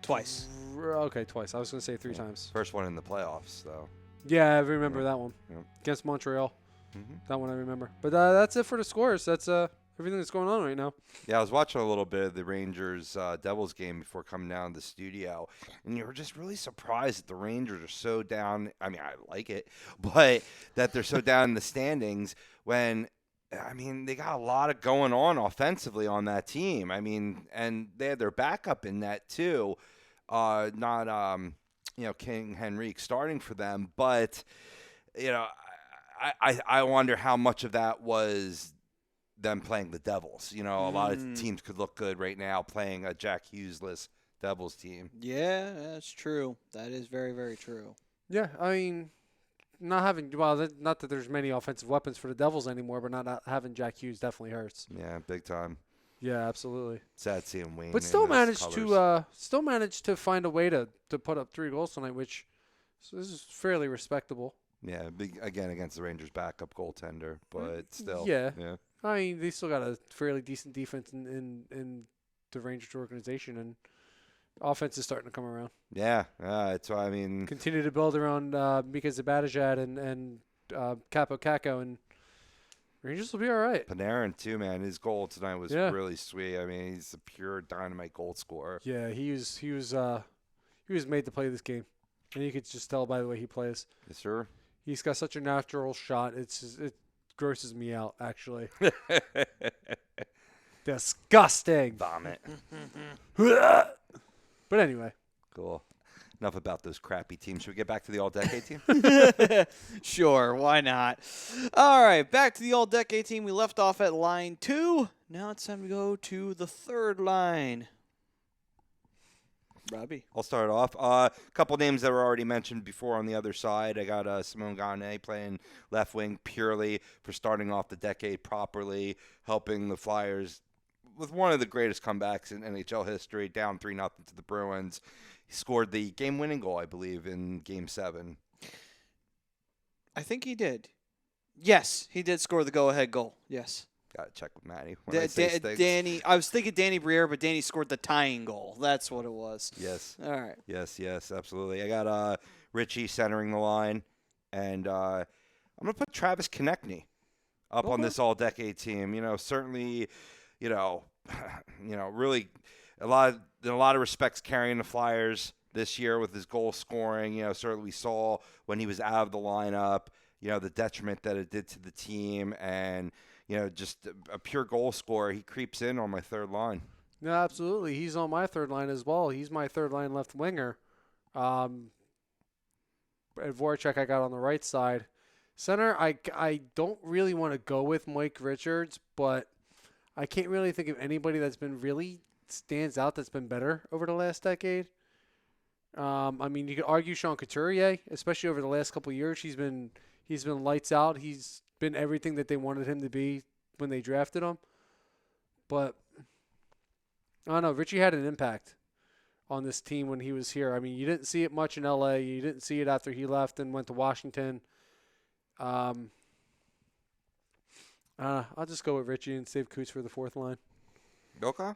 A: Twice.
B: Okay, twice. I was going to say 3 times.
C: First one in the playoffs, though.
B: Yeah, I remember that one.
C: Yeah.
B: Against Montreal.
C: Mhm.
B: That one I remember. But that's it for the scores. That's everything that's going on right now.
C: Yeah, I was watching a little bit of the Rangers Devils game before coming down to the studio, and you were just really surprised that the Rangers are so down. I mean, I like it, but that they're so down in the standings when, I mean, they got a lot of going on offensively on that team. I mean, and they had their backup in that too. Not King Henrique starting for them, but I wonder how much of that was them playing the Devils. You know, a lot of teams could look good right now playing a Jack Hughes-less Devils team.
A: Yeah, that's true. That is very, very true.
B: Yeah, I mean, not that there's many offensive weapons for the Devils anymore, but not having Jack Hughes definitely hurts.
C: Yeah, big time.
B: Yeah, absolutely.
C: Sad seeing Wayne.
B: But
C: in
B: still
C: those colors.
B: managed to find a way to put up 3 goals tonight, which this is fairly respectable.
C: Yeah, big again against the Rangers' backup goaltender, but still.
B: Yeah.
C: Yeah.
B: I mean, they still got a fairly decent defense in the Rangers organization, and offense is starting to come around.
C: Yeah, that's why I mean.
B: Continue to build around Mika Zibanejad and Capo Caco, and Rangers will be all right.
C: Panarin too, man. His goal tonight was
B: Yeah.
C: really sweet. I mean, he's a pure dynamite goal scorer.
B: Yeah, he was made to play this game, and you could just tell by the way he plays.
C: Yes, sir.
B: He's got such a natural shot. It grosses me out, actually. Disgusting.
C: Vomit.
B: But anyway,
C: Cool. Enough about those crappy teams. Should we get back to the all-decade team?
A: Sure, why not? All right, back to the all-decade team. We left off at line 2. Now it's time to go to the third line. Robbie.
C: I'll start off. A couple names that were already mentioned before on the other side. I got Simone Gagne playing left wing purely for starting off the decade properly, helping the Flyers with one of the greatest comebacks in NHL history, down 3-0 to the Bruins. He scored the game-winning goal, I believe, in Game 7.
A: I think he did. Yes, he did score the go-ahead goal. Yes.
C: Got to check with Maddie when I say Stiggs.
A: Danny, I was thinking Danny Briere, but Danny scored the tying goal. That's what it was.
C: Yes.
A: All right.
C: Yes, absolutely. I got Richie centering the line, and I'm going to put Travis Konechny up on this all-decade team. You know, certainly, really in a lot of respects carrying the Flyers this year with his goal scoring. You know, certainly we saw when he was out of the lineup, the detriment that it did to the team, and just a pure goal scorer. He creeps in on my third line.
B: no, absolutely. He's on my third line as well. He's my third line left winger. At Voracek, I got on the right side. Center, I don't really want to go with Mike Richards, but I can't really think of anybody that's been really stands out that's been better over the last decade. I mean, you could argue Sean Couturier, especially over the last couple of years. He's been lights out. He's been everything that they wanted him to be when they drafted him. But I don't know. Richie had an impact on this team when he was here. I mean, you didn't see it much in L.A. You didn't see it after he left and went to Washington. I'll just go with Richie and save Coots for the fourth line.
C: Okay.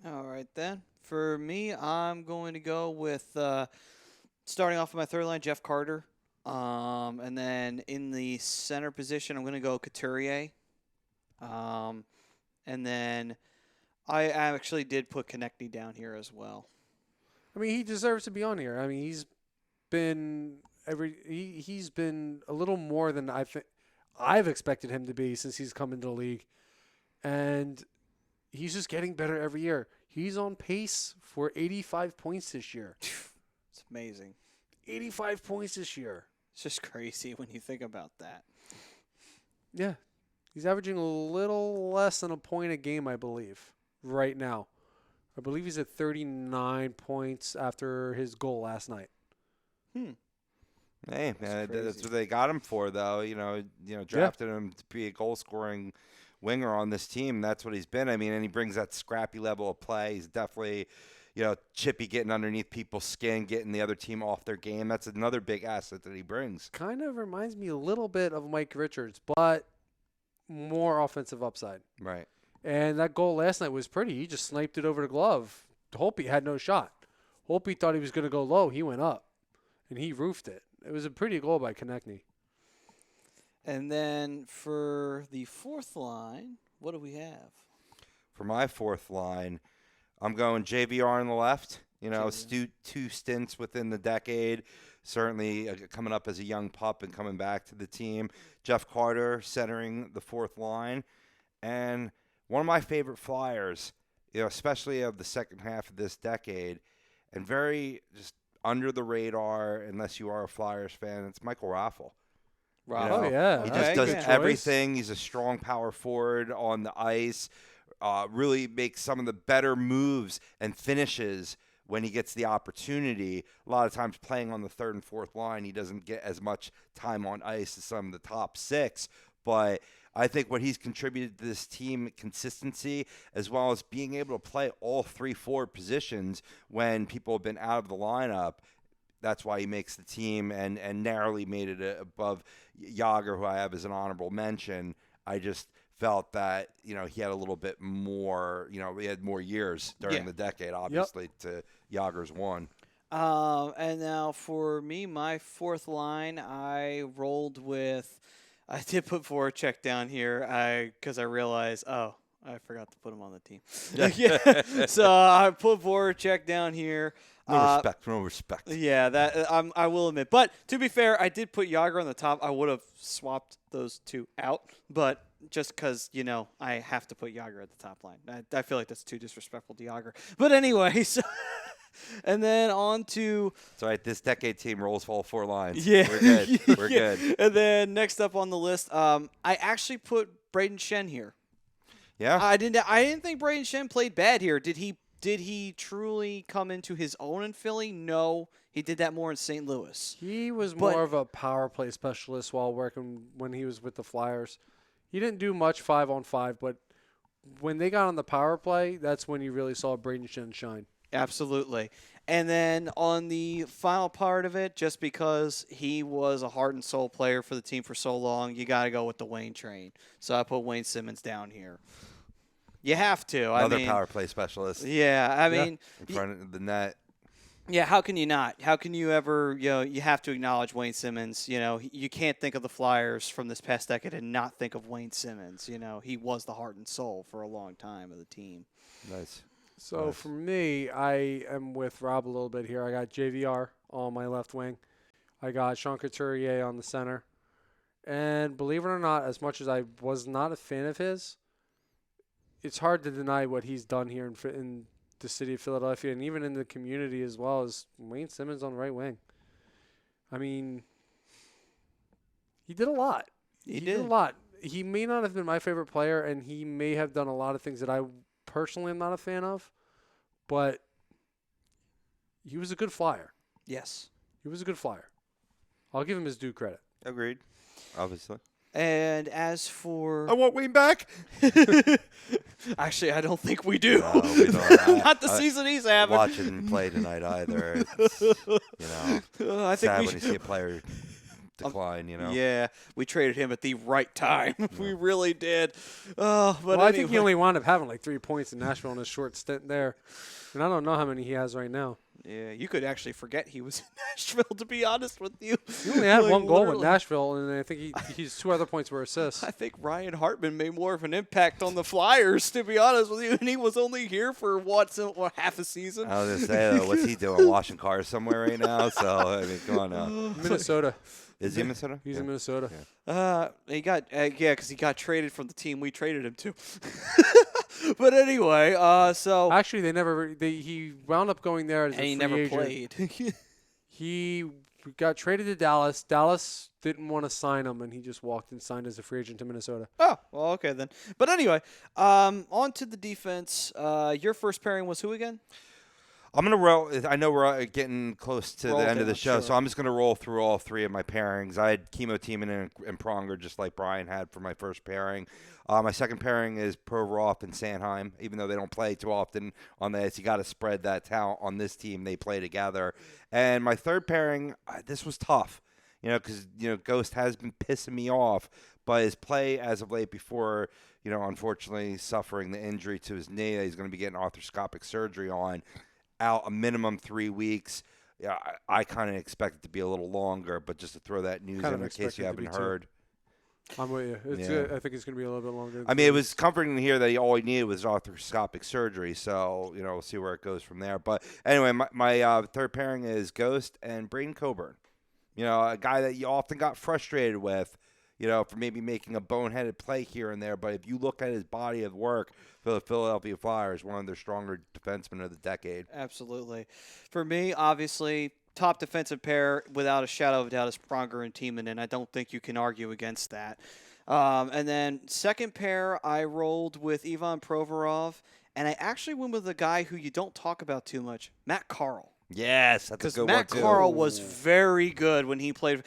A: All right, then. For me, I'm going to go with starting off with my third line, Jeff Carter. And then in the center position, I'm going to go Couturier. And then I actually did put Konechny down here as well.
B: I mean, he deserves to be on here. I mean, he's been a little more than I've expected him to be since he's come into the league, and he's just getting better every year. He's on pace for 85 points this year.
A: It's amazing.
B: 85 points this year.
A: It's just crazy when you think about that.
B: Yeah. He's averaging a little less than a point a game, I believe, right now. I believe he's at 39 points after his goal last night.
C: Hey, man, that's what they got him for, though. Drafted him to be a goal-scoring winger on this team. That's what he's been. I mean, and he brings that scrappy level of play. He's definitely, chippy, getting underneath people's skin, getting the other team off their game. That's another big asset that he brings.
B: Kind of reminds me a little bit of Mike Richards, but more offensive upside.
C: Right.
B: And that goal last night was pretty. He just sniped it over the glove. Holtby had no shot. Holtby thought he was going to go low. He went up, and he roofed it. It was a pretty goal by Konechny.
A: And then for the fourth line, what do we have?
C: For my fourth line, I'm going JVR on the left. Two stints within the decade. Certainly coming up as a young pup and coming back to the team. Jeff Carter centering the fourth line. And one of my favorite Flyers, especially of the second half of this decade, and very just under the radar unless you are a Flyers fan, it's Michael Raffl.
A: Wow.
B: Oh, yeah.
C: He
A: Okay,
C: just does
A: yeah.
C: everything. He's a strong power forward on the ice. Really makes some of the better moves and finishes when he gets the opportunity. A lot of times playing on the third and fourth line, he doesn't get as much time on ice as some of the top six. But I think what he's contributed to this team, consistency, as well as being able to play all 3 forward positions when people have been out of the lineup, that's why he makes the team and narrowly made it above Yager, who I have as an honorable mention. I just felt that, he had a little bit more, he had more years during the decade, obviously, to Yager's one.
A: And now for me, my fourth line, I rolled with. I did put Voracek down here because I realized, I forgot to put him on the team. Yeah. So I put Voracek down here.
C: No respect.
A: Yeah, that I will admit. But to be fair, I did put Yager on the top. I would have swapped those two out, but just because, I have to put Yager at the top line. I feel like that's too disrespectful to Yager. But anyways, and then on to...
C: It's all right. This decade team rolls all 4 lines.
A: Yeah.
C: We're good. We're
A: Yeah.
C: good.
A: And then next up on the list, I actually put Braden Shen here.
C: Yeah?
A: I didn't think Braden Shen played bad here. Did he truly come into his own in Philly? No. He did that more in St. Louis.
B: He was
A: But-
B: more of a power play specialist while working when he was with the Flyers. He didn't do much 5-on-5, but when they got on the power play, that's when you really saw Braden Shen shine.
A: Absolutely. And then on the final part of it, just because he was a heart and soul player for the team for so long, you got to go with the Wayne train. So I put Wayne Simmons down here. You have to.
C: Another power play specialist
A: Yeah, I mean,
C: in front of the net.
A: yeah, how can you not? How can you ever, you have to acknowledge Wayne Simmons. You can't think of the Flyers from this past decade and not think of Wayne Simmons. He was the heart and soul for a long time of the team.
C: Nice.
B: So
C: Nice.
B: for me, I am with Rob a little bit here. I got JVR on my left wing. I got Sean Couturier on the center. And believe it or not, as much as I was not a fan of his, it's hard to deny what he's done here in the city of Philadelphia and even in the community as well as Wayne Simmons on the right wing. I mean, he did a lot.
A: He
B: did a
A: did.
B: lot. He may not have been my favorite player, and he may have done a lot of things that I personally am not a fan of, but he was a good flyer.
A: Yes.
B: He was a good flyer. I'll give him his due credit.
C: Agreed. Obviously.
A: And as for...
C: I want Wayne back.
A: Actually, I don't think we do.
C: No, we don't.
A: Not the season he's having.
C: Watching him play tonight either. It's,
A: I think
C: sad
A: we
C: when you see a player decline,
A: Yeah, we traded him at the right time. We really did. Oh, but
B: Well, I think he
A: anyway.
B: only wound up having like 3 points in Nashville in a short stint there. And I don't know how many he has right now.
A: Yeah, you could actually forget he was in Nashville, to be honest with you.
B: He only had
A: Like,
B: one goal with
A: literally.
B: Nashville, and I think his 2 other points were assists.
A: I think Ryan Hartman made more of an impact on the Flyers, to be honest with you, and he was only here for half a season.
C: I was going to say, though, what's he doing? Washing cars somewhere right now? So, I mean, come on now.
B: Minnesota.
C: Is he in Minnesota?
B: He's in Minnesota.
A: He got because he got traded from the team we traded him to. But anyway, so
B: Actually, he wound up going there as
A: and
B: a
A: he
B: free
A: never
B: agent.
A: played.
B: He got traded to Dallas. Dallas didn't want to sign him, and he just walked and signed as a free agent to Minnesota.
A: Oh, well, okay then. But anyway, on to the defense. Your first pairing was who again?
C: I'm going to roll. I know we're getting close to
A: Roll
C: the end of
A: down,
C: the show,
A: sure.
C: so I'm just going to roll through all 3 of my pairings. I had Chemo Tiemann and Pronger, just like Brian had for my first pairing. My second pairing is Provorov and Sanheim. Even though they don't play too often on the ice, you got to spread that talent on this team. They play together. And my third pairing, this was tough, because Ghost has been pissing me off, but his play as of late before, unfortunately suffering the injury to his knee that he's going to be getting arthroscopic surgery on, out a minimum 3 weeks. Yeah, I kind of expect it to be a little longer, but just to throw that news
B: Kind
C: in
B: of
C: case you
B: expect it to be
C: haven't
B: too.
C: heard.
B: I'm with you.
C: Yeah.
B: I think it's going to be a little bit longer.
C: I mean, it was comforting to hear that all he needed was arthroscopic surgery, so, we'll see where it goes from there. But anyway, my third pairing is Ghost and Braden Coburn. A guy that you often got frustrated with, for maybe making a boneheaded play here and there. But if you look at his body of work for the Philadelphia Flyers, one of their stronger defensemen of the decade.
A: Absolutely. For me, obviously, top defensive pair, without a shadow of a doubt, is Pronger and Tiemann, and I don't think you can argue against that. And then second pair, I rolled with Ivan Provorov, and I actually went with a guy who you don't talk about too much, Matt Carl.
C: Yes, that's a
A: Because
C: good
A: Matt
C: one too.
A: Carl was very good when he played.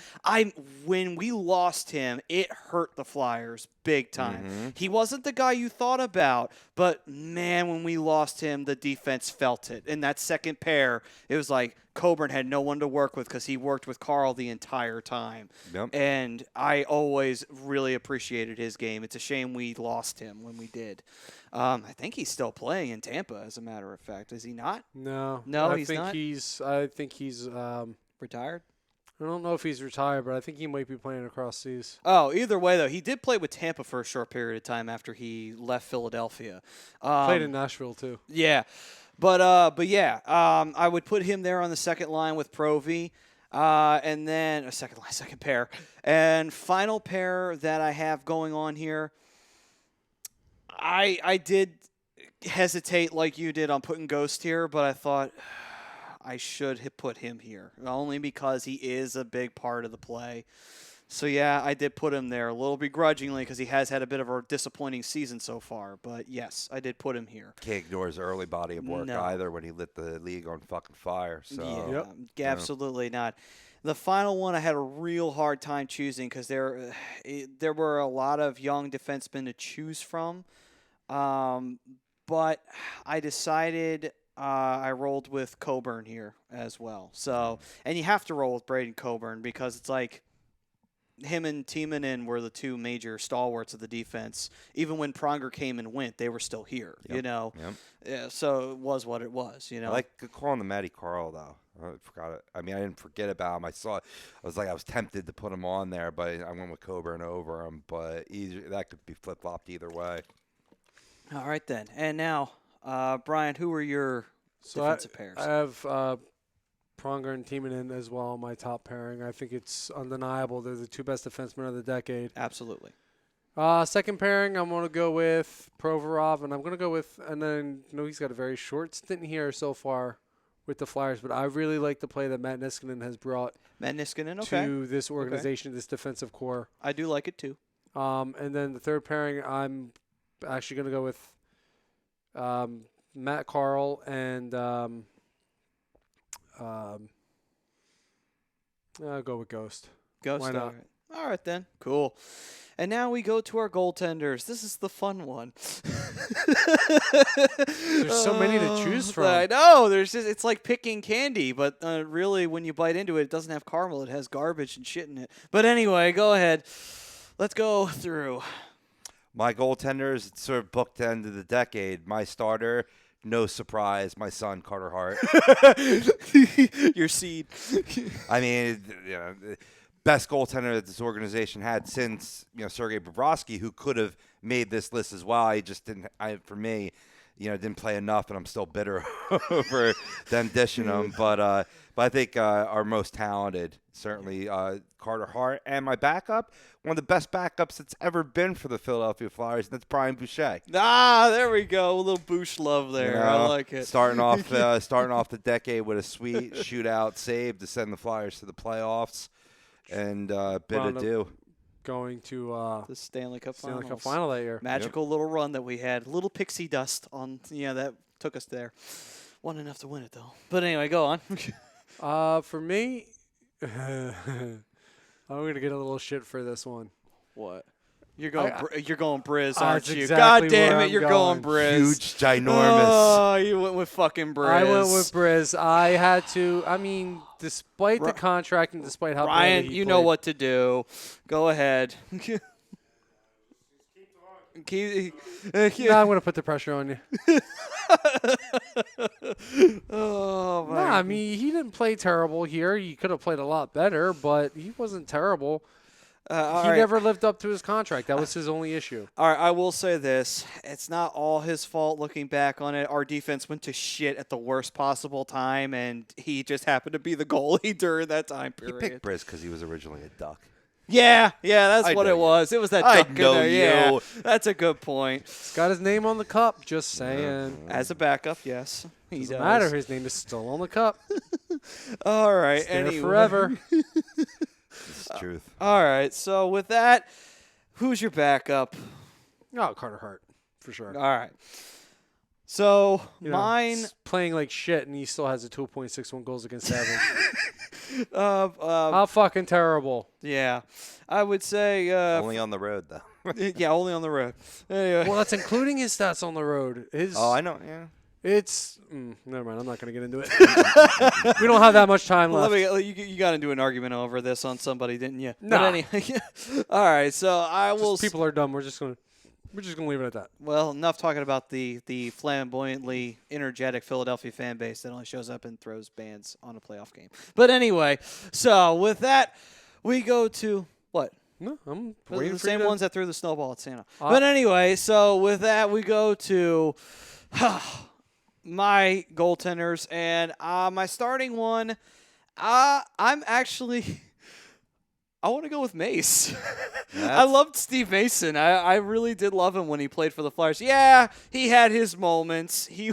A: When we lost him, it hurt the Flyers big time.
C: Mm-hmm.
A: He wasn't the guy you thought about, but man, when we lost him, the defense felt it. In that second pair, it was like Coburn had no one to work with because he worked with Carl the entire time.
C: Yep.
A: And I always really appreciated his game. It's a shame we lost him when we did. I think he's still playing in Tampa, as a matter of fact. Is he not?
B: No.
A: No,
B: I
A: he's
B: think
A: not?
B: I think he's.
A: Retired?
B: I don't know if he's retired, but I think he might be playing across seas.
A: Oh, either way, though, he did play with Tampa for a short period of time after he left Philadelphia.
B: Played in Nashville too.
A: Yeah. But yeah, I would put him there on the second line with Provy. And then a second pair. And final pair that I have going on here, I did hesitate like you did on putting Ghost here, but I thought I should have put him here, only because he is a big part of the play. So, yeah, I did put him there a little begrudgingly because he has had a bit of a disappointing season so far. But, yes, I did put him here.
C: Can't ignore his early body of work
A: No.
C: either when he lit the league on fucking fire. So
A: Yeah, absolutely not. The final one I had a real hard time choosing because there were a lot of young defensemen to choose from. But I decided I rolled with Coburn here as well. So, and you have to roll with Braden Coburn because it's like him and Tiemann were the two major stalwarts of the defense. Even when Pronger came and went, they were still here.
C: Yep.
A: You know,
C: Yep.
A: yeah, so it was what it was. You know,
C: I like calling the Matty Carl though. I forgot it. I mean, I didn't forget about him. I was tempted to put him on there, but I went with Coburn over him. But that could be flip flopped either way.
A: All right then. And now, Brian, who are your defensive pairs?
B: I have Pronger and Tiemann as well, my top pairing. I think it's undeniable. They're the two best defensemen of the decade.
A: Absolutely.
B: Second pairing, I'm going to go with Provorov, and I'm going to go with, and then, he's got a very short stint here so far with the Flyers, but I really like the play that Matt Niskanen has brought
A: Matt Niskanen, okay.
B: to this organization, this defensive core.
A: I do like it too.
B: And then the third pairing, I'm actually going to go with Matt Carl and I'll go with Ghost.
A: Ghost.
B: Why not?
A: All right. All right then. Cool. And now we go to our goaltenders. This is the fun one.
B: There's so many to choose from.
A: I know. It's like picking candy, but really, when you bite into it, it doesn't have caramel. It has garbage and shit in it. But anyway, go ahead. Let's go through.
C: My goaltenders, it's sort of booked end of the decade. My starter, no surprise, my son Carter Hart.
A: Your seed.
C: I mean, best goaltender that this organization had since Sergei Bobrovsky, who could have made this list as well. He just didn't. For me, didn't play enough, and I'm still bitter over them dishing him. But I think our most talented, certainly Carter Hart, and my backup, one of the best backups that's ever been for the Philadelphia Flyers, and that's Brian Boucher.
A: Ah, there we go. A little Bouch love there. I like it.
C: Starting off the decade with a sweet shootout save to send the Flyers to the playoffs, and bit ado.
B: Going to
A: The Stanley Cup
B: final that year.
A: Magical little run that we had. Little pixie dust on, that took us there. Wasn't enough to win it, though. But anyway, go on.
B: For me, I'm going to get a little shit for this one.
A: What? You're going Briz,
B: That's
A: aren't you?
B: exactly
A: God damn
B: where
A: it,
B: I'm
A: you're
B: going.
A: going Briz.
C: Huge, ginormous.
A: Oh, you went with fucking Briz.
B: I went with Briz. I had to. I mean, despite the contract and despite how
A: Ryan,
B: badly
A: you
B: he
A: know
B: played,
A: what to do. Go ahead.
B: I'm going to put the pressure on you.
A: Oh my.
B: I mean, he didn't play terrible here. He could have played a lot better, but he wasn't terrible. He never lived up to his contract. That was his only issue.
A: All right, I will say this. It's not all his fault looking back on it. Our defense went to shit at the worst possible time, and he just happened to be the goalie during that time
C: He
A: period.
C: picked Briz because he was originally a Duck.
A: Yeah, that's
C: I
A: what
C: know
A: it
C: you.
A: was. It was that
C: I
A: duck in
C: know
A: there. Yeah,
C: you.
A: that's a good point.
B: He's got his name on the cup. Just saying.
A: As a backup, yes. He
B: Doesn't
A: does.
B: matter. His name is still on the cup.
A: All right.
B: It's there
A: Anyway.
B: forever.
C: It's the truth.
A: All right. So with that, who's your backup?
B: Oh, Carter Hart, for sure.
A: All right. So
B: You know,
A: mine.
B: playing like shit, and he still has a 2.61 goals against average.
A: How
B: How fucking terrible.
A: Yeah, I would say.
C: Only on the road, though.
A: Yeah, only on the road. Anyway.
B: Well, that's including his stats on the road.
C: Oh, I know. Yeah.
B: It's never mind. I'm not going to get into it. We don't have that much time
A: Well,
B: left.
A: you got into an argument over this on somebody, didn't you?
B: Nah.
A: But anyway, all right. So I will.
B: People are dumb. We're just gonna leave it at that.
A: Well, enough talking about the flamboyantly energetic Philadelphia fan base that only shows up and throws bands on a playoff game. But anyway, so with that, we go to what?
B: No, I'm
A: The
B: waiting for
A: same
B: you to,
A: ones that threw the snowball at Santa. But anyway, so with that, we go to my goaltenders. And my starting one, I'm actually... I want to go with Mace. I loved Steve Mason. I really did love him when he played for the Flyers. Yeah, he had his moments. He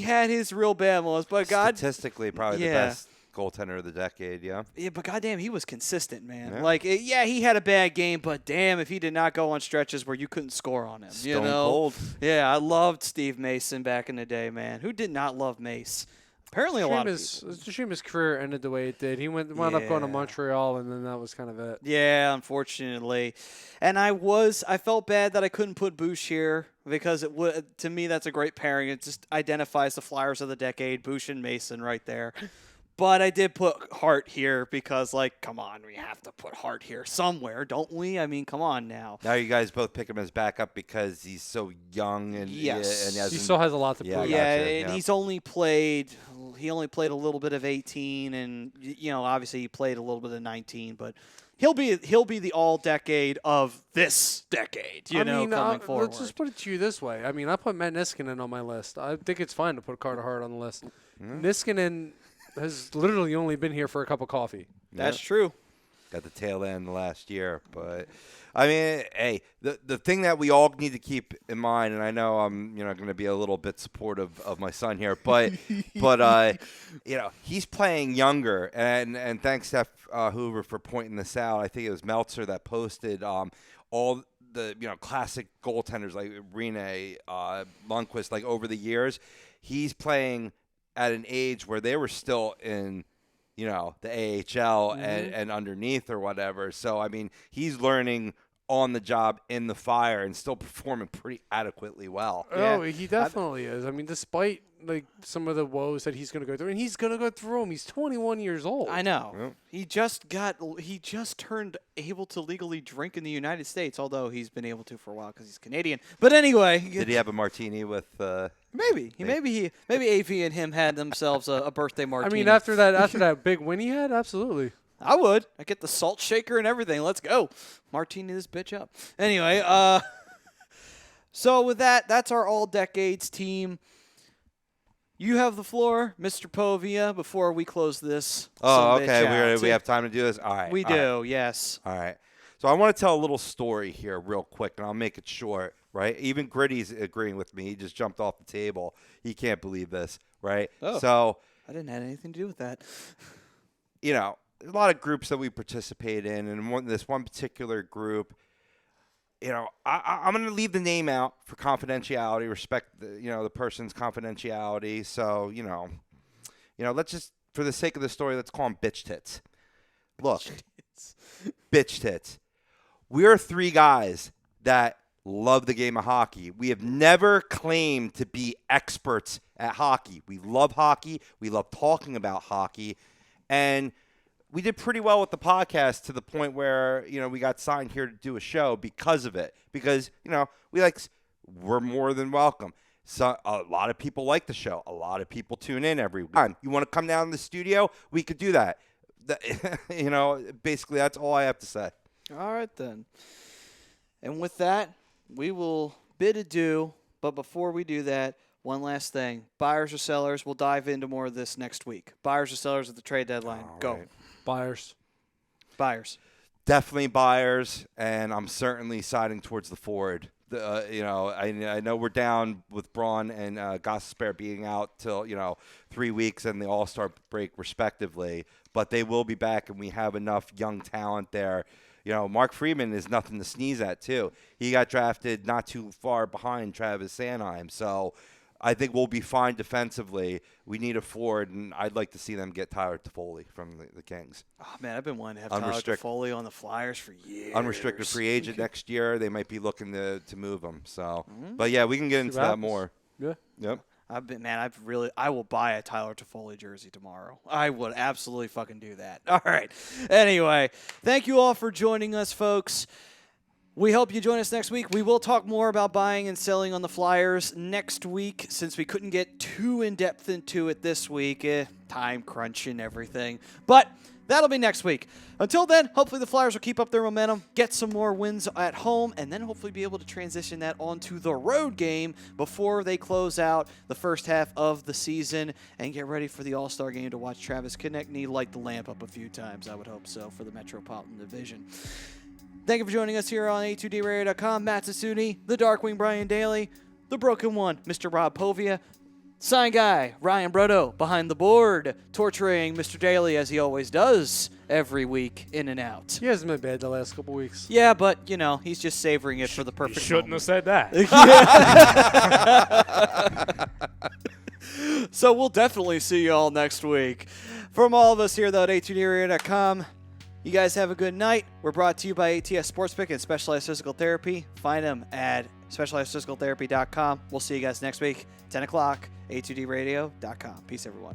A: had his real bad moments. But
C: Statistically, probably the
A: Yeah.
C: best goaltender of the decade, yeah.
A: Yeah, but goddamn, he was consistent, man.
C: Yeah.
A: Like, yeah, he had a bad game, but damn, if he did not go on stretches where you couldn't score on him, you
C: Stone
A: know?
C: cold.
A: Yeah, I loved Steve Mason back in the day, man. Who did not love Mace? Apparently, a lot of people.
B: It's a shame his career ended the way it did. He wound up going to
A: Yeah.
B: Montreal, and then that was kind of it.
A: Yeah, unfortunately, and I felt bad that I couldn't put Bush here because it would, to me, that's a great pairing. It just identifies the Flyers of the decade, Bush and Mason, right there. But I did put Hart here because, like, come on, we have to put Hart here somewhere, don't we? I mean, come on now.
C: Now you guys both pick him as backup because he's so young and
A: Yes.
C: and
B: He
C: hasn't-
B: still has a lot to
C: Yeah,
B: prove.
A: Yeah,
C: gotcha,
A: and
C: yeah.
A: he only played a little bit of 18, and obviously he played a little bit of 19, but he'll be the all decade of this decade. Coming forward.
B: Let's just put it to you this way. I mean, I put Matt Niskanen on my list. I think it's fine to put Carter Hart on the list. Niskanen has literally only been here for a cup of coffee.
A: That's true.
C: got the tail end last year. But I mean, hey, the thing that we all need to keep in mind, and I know I'm going to be a little bit supportive of my son here, but he's playing younger, and thanks to Hoover for pointing this out. I think it was Meltzer that posted all the classic goaltenders like Rene, Lundqvist, like over the years, he's playing at an age where they were still in the AHL and underneath or whatever. So, I mean, he's learning on the job in the Fire and still performing pretty adequately well.
B: Oh, he definitely is. I mean, despite like some of the woes that he's going to go through, and he's going to go through them. He's 21 years old.
A: I know.
C: Yep.
A: He just turned able to legally drink in the United States, although he's been able to for a while because he's Canadian. But anyway,
C: Did he have a martini with?
A: maybe AV and him had themselves a birthday
B: I
A: martini.
B: mean, after that big win he had, absolutely.
A: I would. I get the salt shaker and everything. Let's go. Martini this bitch up. Anyway, so with that's our all decades team. You have the floor, Mr. Povia, before we close this.
C: Oh,
A: sumbitch
C: okay.
A: out.
C: We have time to do this. All right.
A: We
C: all right.
A: do. Yes.
C: All right. So I want to tell a little story here real quick, and I'll make it short, right? Even Gritty's agreeing with me. He just jumped off the table. He can't believe this, right?
A: Oh.
C: So,
A: I didn't have anything to do with that.
C: a lot of groups that we participate in, and this one particular group, I'm going to leave the name out for confidentiality, respect the person's confidentiality. So, let's just, for the sake of the story, let's call them bitch tits. Look, bitch tits. We are three guys that love the game of hockey. We have never claimed to be experts at hockey. We love hockey. We love talking about hockey. And we did pretty well with the podcast to the point where, we got signed here to do a show because of it. Because, we're more than welcome. So a lot of people like the show. A lot of people tune in every time. You want to come down to the studio? We could do that. Basically, that's all I have to say.
A: All right, then. And with that, we will bid adieu. But before we do that, one last thing. Buyers or sellers, we'll dive into more of this next week. Buyers or sellers at the trade deadline.
C: All
A: Go.
C: right.
B: Buyers.
A: Buyers.
C: Definitely buyers, and I'm certainly siding towards the forward I know we're down with Braun and Gosper being out till 3 weeks and the All-Star break respectively, but they will be back, and we have enough young talent there. Mark Freeman is nothing to sneeze at too. He got drafted not too far behind Travis Sanheim, so I think we'll be fine defensively. We need a forward, and I'd like to see them get Tyler Toffoli from the Kings.
A: Oh, man, I've been wanting to have Tyler Toffoli on the Flyers for years.
C: Unrestricted free agent next year. They might be looking to move him. So, But, yeah, we can get into that more.
B: Yeah.
C: Yep.
A: I will buy a Tyler Toffoli jersey tomorrow. I would absolutely fucking do that. All right. Anyway, thank you all for joining us, folks. We hope you join us next week. We will talk more about buying and selling on the Flyers next week, since we couldn't get too in-depth into it this week. Time crunch and everything. But that'll be next week. Until then, hopefully the Flyers will keep up their momentum, get some more wins at home, and then hopefully be able to transition that onto the road game before they close out the first half of the season and get ready for the All-Star game to watch Travis Konechny light the lamp up a few times. I would hope so, for the Metropolitan Division. Thank you for joining us here on A2DRadio.com. Matt Sassooni, the Darkwing Brian Daly, the Broken One, Mr. Rob Povia, Sign Guy, Ryan Brotto, behind the board, torturing Mr. Daly as he always does every week, in and out.
B: He hasn't been bad the last couple weeks.
A: Yeah, but, he's just savoring it for the perfect
D: Shouldn't
A: moment.
D: have said that.
A: So we'll definitely see you all next week. From all of us here, though, at A2DRadio.com, you guys have a good night. We're brought to you by ATS Sports and Specialized Physical Therapy. Find them at specializedphysicaltherapy.com. We'll see you guys next week, 10 o'clock, A2DRadio.com. Peace, everyone.